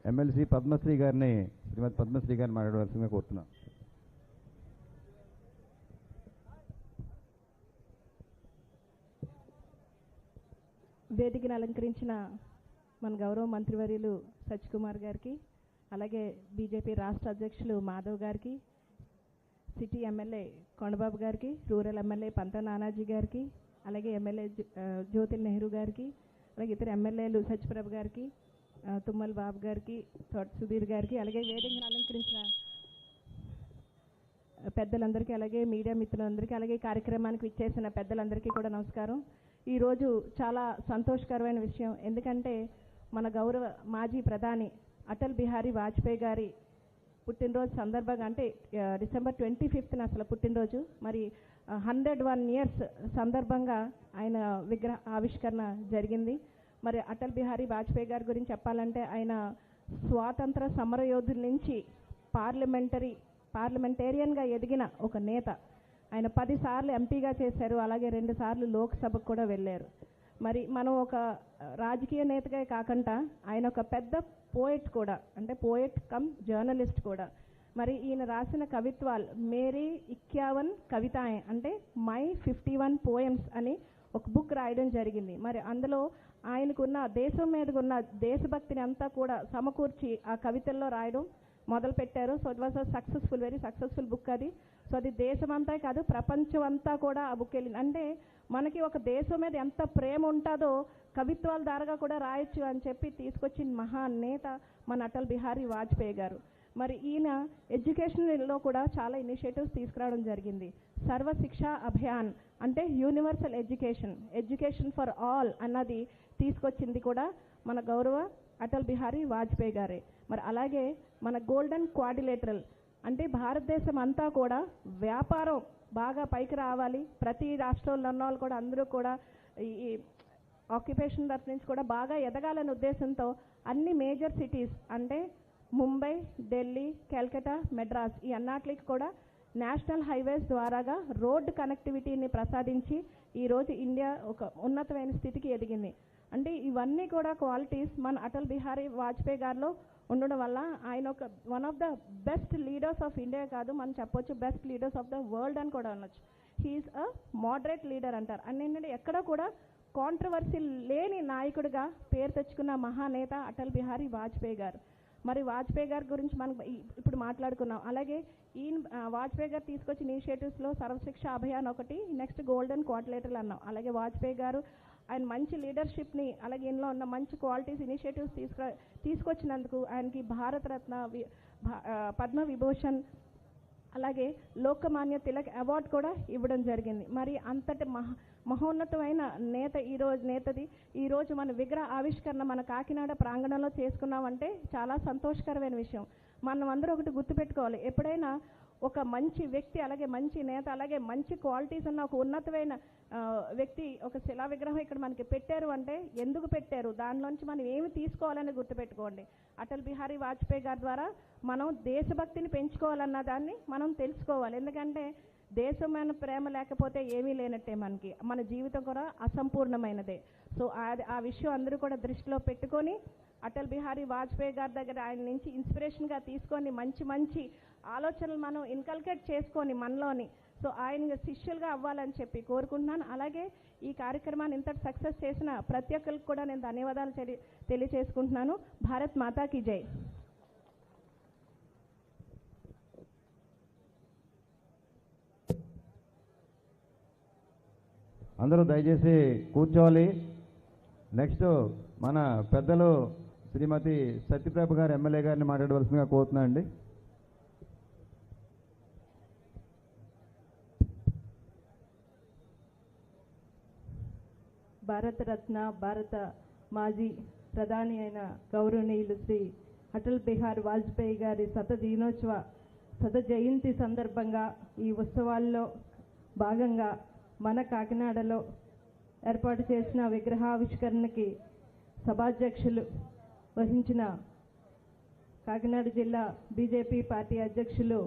ఎమ్మెల్సీ పద్మశ్రీ గారిని, శ్రీమతి పద్మశ్రీ గారిని మాట్లాడవలసిందిగా కోరుతున్నాం. వేదికను అలంకరించిన మన గౌరవ మంత్రివర్యులు సత్యకుమార్ గారికి, అలాగే బీజేపీ రాష్ట్ర అధ్యక్షులు మాధవ్ గారికి, సిటీ ఎమ్మెల్యే కొండబాబు గారికి, రూరల్ ఎమ్మెల్యే పంత నానాజీ గారికి, అలాగే ఎమ్మెల్యే జ్యోతిల్ నెహ్రూ గారికి, అలాగే ఇతర ఎమ్మెల్యేలు సత్యప్రభ గారికి, తుమ్మల్ బాబు గారికి, తోట సుధీర్ గారికి, అలాగే వేదికను అలంకరించిన పెద్దలందరికీ, అలాగే మీడియా మిత్రులందరికీ, అలాగే కార్యక్రమానికి విచ్చేసిన పెద్దలందరికీ కూడా నమస్కారం. ఈరోజు చాలా సంతోషకరమైన విషయం. ఎందుకంటే మన గౌరవ మాజీ ప్రధాని అటల్ బిహారీ వాజ్పేయి గారి పుట్టినరోజు సందర్భంగా, అంటే డిసెంబర్ 25న అసలు పుట్టినరోజు, మరి 101 years సందర్భంగా ఆయన విగ్రహ ఆవిష్కరణ జరిగింది. మరి అటల్ బిహారీ వాజ్పేయి గారి గురించి చెప్పాలంటే ఆయన స్వాతంత్ర సమరయోధుల నుంచి పార్లమెంటేరియన్గా ఎదిగిన ఒక నేత. ఆయన 10 సార్లు ఎంపీగా చేశారు, అలాగే 2 సార్లు లోక్సభకు కూడా వెళ్ళారు. మరి మనం ఒక రాజకీయ నేతగా కాకుండా ఆయన ఒక పెద్ద పోయెట్ కూడా, అంటే పోయెట్ కమ్ జర్నలిస్ట్ కూడా. మరి ఈయన రాసిన కవిత్వాలు మేరీ 51 కవితాయే, అంటే మై 51 పోయమ్స్ అని ఒక బుక్ రాయడం జరిగింది. మరి అందులో ఆయనకున్న దేశం మీదకున్న దేశభక్తిని అంతా కూడా సమకూర్చి ఆ కవితల్లో రాయడం మొదలుపెట్టారు. So it was successful, very successful book అది. సో అది దేశమంతా కాదు, ప్రపంచం అంతా కూడా ఆ బుక్ వెళ్ళింది. అంటే మనకి ఒక దేశం మీద ఎంత ప్రేమ ఉంటుందో కవిత్వాల ద్వారాగా కూడా రాయొచ్చు అని చెప్పి తీసుకొచ్చిన మహా నేత మన అటల్ బిహారీ వాజ్పేయి గారు. మరి ఈయన ఎడ్యుకేషన్లో కూడా చాలా ఇనిషియేటివ్స్ తీసుకురావడం జరిగింది. సర్వ శిక్షా అభియాన్ అంటే యూనివర్సల్ ఎడ్యుకేషన్ ఫర్ ఆల్ అన్నది తీసుకొచ్చింది కూడా మన గౌరవ అటల్ బిహారీ వాజ్పేయి గారే. మరి అలాగే మన గోల్డెన్ క్వాడ్రిలేటరల్ అంటే భారతదేశం అంతా కూడా వ్యాపారం బాగా పైకి రావాలి, ప్రతి రాష్ట్రంలో ఉన్న వాళ్ళు కూడా అందరూ కూడా ఈ ఆక్యుపేషన్ తరఫు నుంచి కూడా బాగా ఎదగాలనే ఉద్దేశంతో అన్ని మేజర్ సిటీస్ అంటే ముంబై, ఢిల్లీ, కల్కటా, మెడ్రాస్ ఈ అన్నిటికి కూడా నేషనల్ హైవేస్ ద్వారాగా రోడ్డు కనెక్టివిటీని ప్రసాదించి ఈరోజు ఇండియా ఒక ఉన్నతమైన స్థితికి ఎదిగింది. అంటే ఇవన్నీ కూడా క్వాలిటీస్ మన అటల్ బిహారీ వాజ్పేయి గారిలో ఉండడం వల్ల ఆయన ఒక one of the best leaders of India కాదు, మనం చెప్పొచ్చు best leaders of the world అని కూడా అనొచ్చు. హీఈస్ అ మోడరేట్ లీడర్ అంటారు. అండ్ ఏంటంటే ఎక్కడ కూడా కాంట్రవర్సీ లేని నాయకుడిగా పేరు తెచ్చుకున్న మహానేత అటల్ బిహారీ వాజ్పేయి గారు. మరి వాజ్పేయి గారి గురించి మనం ఇప్పుడు మాట్లాడుకున్నాం. అలాగే వాజ్పేయి గారు తీసుకొచ్చిన ఇనిషియేటివ్స్లో సర్వశిక్ష అభియాన్ ఒకటి, నెక్స్ట్ గోల్డెన్ క్వాడ్రిలేటరల్ అన్నాం. అలాగే వాజ్పేయి గారు ఆయన మంచి లీడర్షిప్ని, అలాగే ఇందులో ఉన్న మంచి క్వాలిటీస్ ఇనిషియేటివ్స్ తీసుకొచ్చినందుకు ఆయనకి భారతరత్న, పద్మ విభూషణ్, అలాగే లోకమాన్య తిలక్ అవార్డు కూడా ఇవ్వడం జరిగింది. మరి అంతటి మహోన్నతమైన నేతది ఈరోజు మన విగ్రహ ఆవిష్కరణ మన కాకినాడ ప్రాంగణంలో చేసుకున్నామంటే చాలా సంతోషకరమైన విషయం. మనం అందరూ ఒకటి గుర్తుపెట్టుకోవాలి, ఎప్పుడైనా ఒక మంచి వ్యక్తి, అలాగే మంచి నేత, అలాగే మంచి క్వాలిటీస్ ఉన్న ఒక ఉన్నతమైన వ్యక్తి ఒక శిలా విగ్రహం ఇక్కడ మనకి పెట్టారు అంటే ఎందుకు పెట్టారు, దానిలోంచి మనం ఏమి తీసుకోవాలని గుర్తుపెట్టుకోండి. అటల్ బిహారీ వాజ్పేయి గారి ద్వారా మనం దేశభక్తిని పెంచుకోవాలన్న దాన్ని మనం తెలుసుకోవాలి. ఎందుకంటే దేశమైన ప్రేమ లేకపోతే ఏమీ లేనట్టే, మన జీవితం కూడా అసంపూర్ణమైనదే. సో ఆ విషయం అందరూ కూడా దృష్టిలో పెట్టుకొని అటల్ బిహారీ వాజ్పేయి గారి దగ్గర ఆయన నుంచి ఇన్స్పిరేషన్గా తీసుకొని మంచి మంచి ఆలోచనలు మనం ఇన్కల్కేట్ చేసుకొని మనలోని, సో ఆయన శిష్యులుగా అవ్వాలని చెప్పి కోరుకుంటున్నాను. అలాగే ఈ కార్యక్రమాన్ని ఇంతటి సక్సెస్ చేసిన ప్రతి ఒక్కరికి కూడా నేను ధన్యవాదాలు తెలియచేసుకుంటున్నాను. భారత్ మాతాకి జై. అందరూ దయచేసి కూర్చోవాలి. నెక్స్ట్ మన పెద్దలు శ్రీమతి సత్యప్రభ గారు ఎమ్మెల్యే గారిని మాట్లాడవలసిందిగా కోరుతున్నా అండి. భారతరత్న, భారత మాజీ ప్రధాని అయిన గౌరవనీయులు శ్రీ అటల్ బిహారీ వాజ్పేయి గారి శత జయంతి సందర్భంగా ఈ ఉత్సవాల్లో భాగంగా మన కాకినాడలో ఏర్పాటు చేసిన విగ్రహావిష్కరణకి సభాధ్యక్షులు వహించిన కాకినాడ జిల్లా బీజేపీ పార్టీ అధ్యక్షులు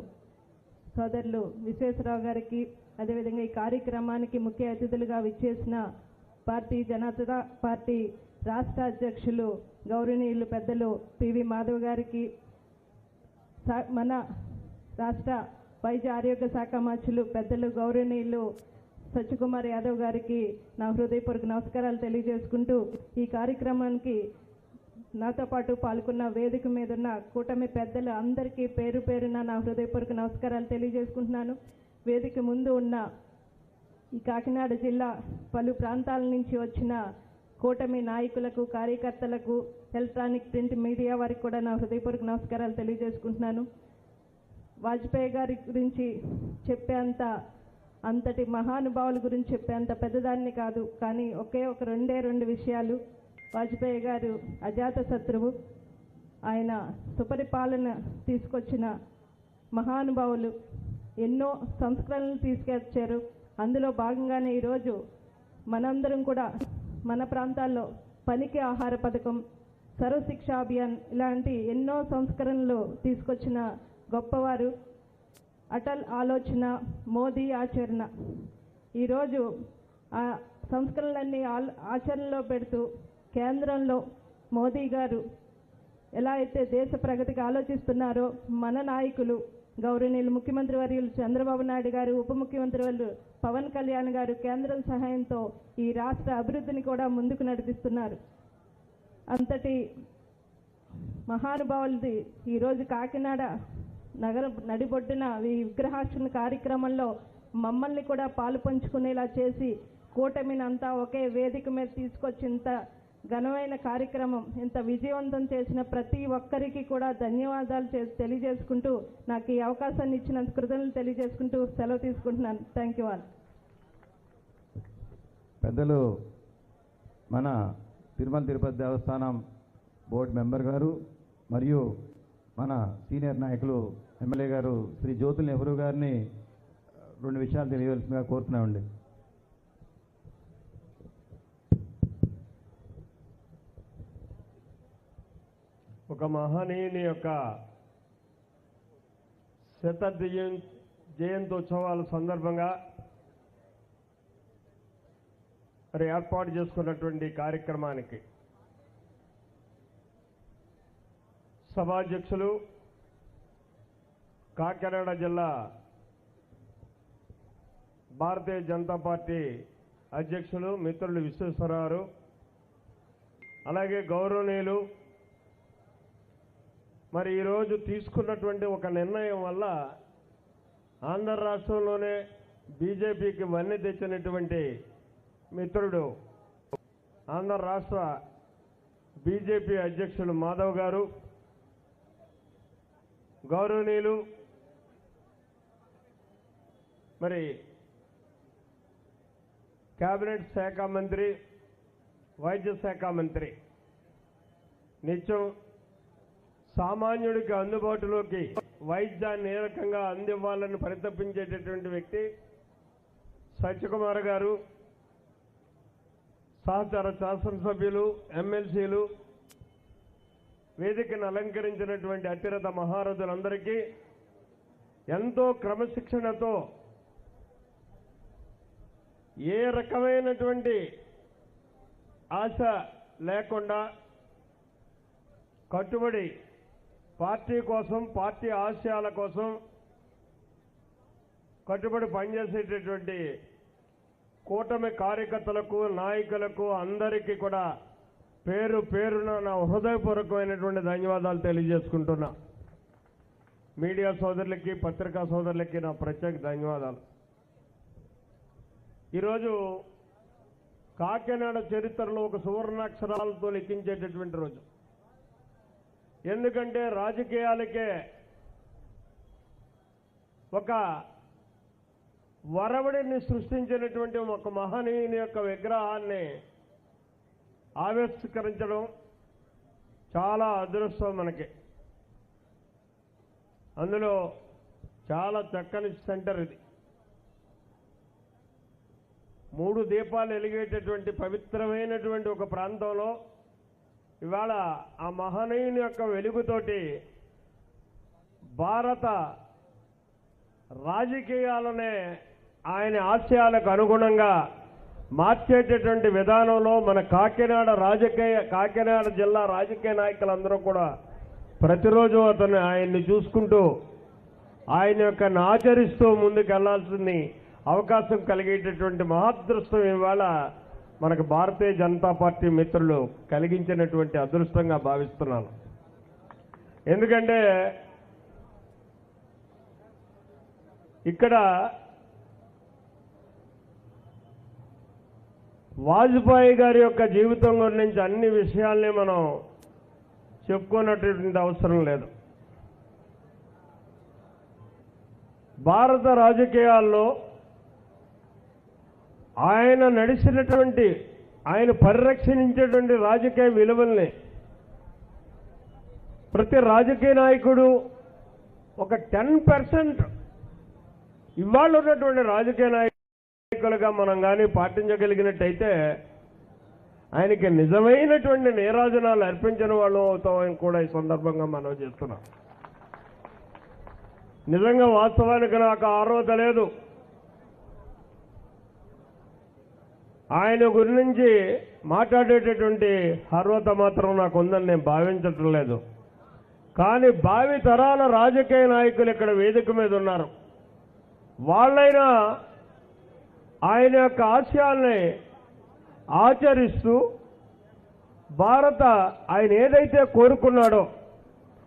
సోదరులు విశ్వేశ్వరరావు గారికి, అదేవిధంగా ఈ కార్యక్రమానికి ముఖ్య అతిథులుగా విచ్చేసిన జనతా పార్టీ రాష్ట్ర అధ్యక్షులు గౌరవనీయులు పెద్దలు పివి మాధవ్ గారికి, మన రాష్ట్ర వైద్య ఆరోగ్య శాఖ మంత్రులు పెద్దలు గౌరవనీయులు సత్యకుమార్ యాదవ్ గారికి నా హృదయపూర్వక నమస్కారాలు తెలియజేసుకుంటూ, ఈ కార్యక్రమానికి నాతో పాటు పాల్గొన్న వేదిక మీద ఉన్న కూటమి పెద్దలు అందరికీ పేరు పేరున నా హృదయపూర్వక నమస్కారాలు తెలియజేసుకుంటున్నాను. వేదిక ముందు ఉన్న ఈ కాకినాడ జిల్లా పలు ప్రాంతాల నుంచి వచ్చిన కూటమి నాయకులకు, కార్యకర్తలకు, ఎలక్ట్రానిక్ ప్రింట్ మీడియా వారికి కూడా నా హృదయపూర్వక నమస్కారాలు తెలియజేసుకుంటున్నాను. వాజ్పేయి గారి గురించి అంతటి మహానుభావుల గురించి చెప్పేంత పెద్దదాన్ని కాదు, కానీ రెండు విషయాలు. వాజ్పేయి గారు అజాత శత్రువు, ఆయన సుపరిపాలన తీసుకొచ్చిన మహానుభావులు, ఎన్నో సంస్కరణలు తీసుకొచ్చారు. అందులో భాగంగానే ఈరోజు మనందరం కూడా మన ప్రాంతాల్లో పనికి ఆహార పథకం, సర్వశిక్ష అభియాన్ ఇలాంటి ఎన్నో సంస్కరణలు తీసుకొచ్చిన గొప్పవారు. అటల్ ఆలోచన, మోదీ ఆచరణ. ఈరోజు ఆ సంస్కరణలన్నీ ఆచరణలో పెడుతూ కేంద్రంలో మోదీ గారు ఎలా అయితే దేశ ప్రగతికి ఆలోచిస్తున్నారో, మన నాయకులు గౌరవనీయులు ముఖ్యమంత్రి వర్యులు చంద్రబాబు నాయుడు గారు, ఉప ముఖ్యమంత్రి వర్యులు పవన్ కళ్యాణ్ గారు కేంద్రం సహాయంతో ఈ రాష్ట్ర అభివృద్ధిని కూడా ముందుకు నడిపిస్తున్నారు. అంతటి మహానుభావులది ఈరోజు కాకినాడ నగర నడిబొడ్డున ఈ విగ్రహార్చన కార్యక్రమంలో మమ్మల్ని కూడా పాలు పంచుకునేలా చేసి కూటమిని అంతా ఒకే వేదిక మీద తీసుకొచ్చి ఇంత ఘనమైన కార్యక్రమం ఇంత విజయవంతం చేసిన ప్రతి ఒక్కరికి కూడా ధన్యవాదాలు తెలియజేసుకుంటూ, నాకు ఈ అవకాశాన్ని ఇచ్చినందుకు కృతజ్ఞతలు తెలియజేసుకుంటూ సెలవు తీసుకుంటున్నాను. Thank you all. పెద్దలు మన తిరుమల తిరుపతి దేవస్థానం బోర్డు మెంబర్ గారు మరియు మన సీనియర్ నాయకులు ఎమ్మెల్యే గారు శ్రీ జ్యోతుల్ నెహ్రూ గారిని 2 విషయాలు తెలియవలసిందిగా కోరుతున్నామండి. ఒక మహనీయుని యొక్క జయంతోత్సవాల సందర్భంగా మరి ఏర్పాటు చేసుకున్నటువంటి కార్యక్రమానికి సభాధ్యక్షులు కాకినాడ జిల్లా భారతీయ జనతా పార్టీ అధ్యక్షులు మిత్రులు విశ్వేశ్వరరావు, అలాగే గౌరవనీయులు, మరి ఈరోజు తీసుకున్నటువంటి ఒక నిర్ణయం వల్ల ఆంధ్ర రాష్ట్రంలోనే బీజేపీకి వన్నె తెచ్చినటువంటి మిత్రుడు ఆంధ్ర రాష్ట్ర బీజేపీ అధ్యక్షులు మాధవ్ గారు, గౌరవనీయులు మరి కేబినెట్ శాఖ మంత్రి, వైద్య శాఖ మంత్రి, నిత్యం సామాన్యుడికి అందుబాటులోకి వైద్యాన్ని ఏ రకంగా అందివ్వాలని పరితపించేటటువంటి వ్యక్తి సత్యకుమార్ గారు, సహచర శాసనసభ్యులు, ఎమ్మెల్సీలు, వేదికను అలంకరించినటువంటి అతిరథ మహారథులందరికీ ఎంతో క్రమశిక్షణతో ఏ రకమైనటువంటి ఆశ లేకుండా కట్టుబడి పార్టీ కోసం, పార్టీ ఆశయాల కోసం కట్టుబడి పనిచేసేటటువంటి కూటమి కార్యకర్తలకు, నాయకులకు అందరికీ కూడా పేరు పేరున నా హృదయపూర్వకమైనటువంటి ధన్యవాదాలు తెలియజేసుకుంటున్నా. మీడియా సోదరులకి, పత్రికా సోదరులకి నా ప్రత్యేక ధన్యవాదాలు. ఈరోజు కాకినాడ చరిత్రలో ఒక సువర్ణాక్షరాలతో లిఖించేటటువంటి రోజు. ఎందుకంటే రాజకీయాలకే ఒక వరవడిని సృష్టించినటువంటి ఒక మహనీయుని యొక్క విగ్రహాన్ని ఆవిష్కరించడం చాలా అదృష్టం మనకి. అందులో చాలా చక్కని సెంటర్ ఇది. 3 దీపాలు వెలిగేటటువంటి పవిత్రమైనటువంటి ఒక ప్రాంతంలో ఇవాళ ఆ మహనీయుని యొక్క వెలుగుతోటి భారత రాజకీయాలనే ఆయన ఆశయాలకు అనుగుణంగా మార్చేటటువంటి విధానంలో మన కాకినాడ జిల్లా రాజకీయ నాయకులందరూ కూడా ప్రతిరోజు ఆయన్ని చూసుకుంటూ ఆయన యొక్క ఆచరిస్తూ ముందుకు వెళ్లాల్సింది అవకాశం కలిగేటటువంటి మహాదృష్టం ఇవాళ మనకు భారతీయ జనతా పార్టీ మిత్రులు కలిగించినటువంటి అదృష్టంగా భావిస్తున్నాను. ఎందుకంటే ఇక్కడ వాజ్పేయి గారి యొక్క జీవితం గురించి అన్ని విషయాల్ని మనం చెప్పుకున్నటువంటి అవసరం లేదు. భారత రాజకీయాల్లో ఆయన నడిచినటువంటి, ఆయన పరిరక్షించేటువంటి రాజకీయ విలువల్ని ప్రతి రాజకీయ నాయకుడు ఒక 10% ఇవాళ ఉన్నటువంటి రాజకీయ నాయకులుగా మనం కానీ పాటించగలిగినట్టయితే ఆయనకి నిజమైనటువంటి నీరాజనాలు అర్పించిన వాళ్ళు అవుతామని కూడా ఈ సందర్భంగా మనం చేస్తున్నాం. నిజంగా వాస్తవానికి నాకు అర్హత లేదు. ఆయన గురించి మాట్లాడేటటువంటి అర్హత మాత్రం నాకు ఉందని నేను భావించటం లేదు. కానీ భావి తరాల రాజకీయ నాయకులు ఇక్కడ వేదిక మీద ఉన్నారు. వాళ్ళైనా ఆయన యొక్క ఆశయాల్ని ఆచరిస్తూ ఆయన ఏదైతే కోరుకున్నాడో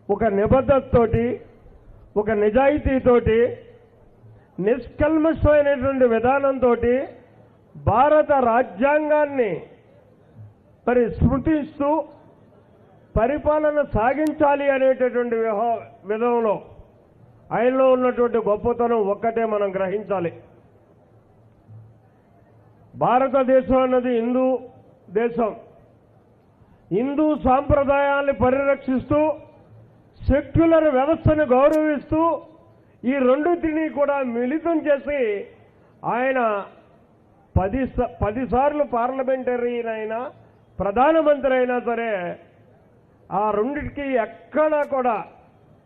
ఒక నిబద్ధతతోటి, ఒక నిజాయితీతోటి, నిష్కల్మషమైనటువంటి విధానంతో భారత రాజ్యాంగాన్ని మరి స్మృతిస్తూ పరిపాలన సాగించాలి అనేటటువంటి విధంలో ఆయనలో ఉన్నటువంటి గొప్పతనం ఒక్కటే మనం గ్రహించాలి. భారతదేశం అన్నది హిందూ దేశం. హిందూ సాంప్రదాయాల్ని పరిరక్షిస్తూ సెక్యులర్ వ్యవస్థను గౌరవిస్తూ ఈ రెండింటినీ కూడా మిళితం చేసి ఆయన 10 సార్లు పార్లమెంటరీన్ అయినా, ప్రధానమంత్రి అయినా సరే ఆ రెండింటికి ఎక్కడా కూడా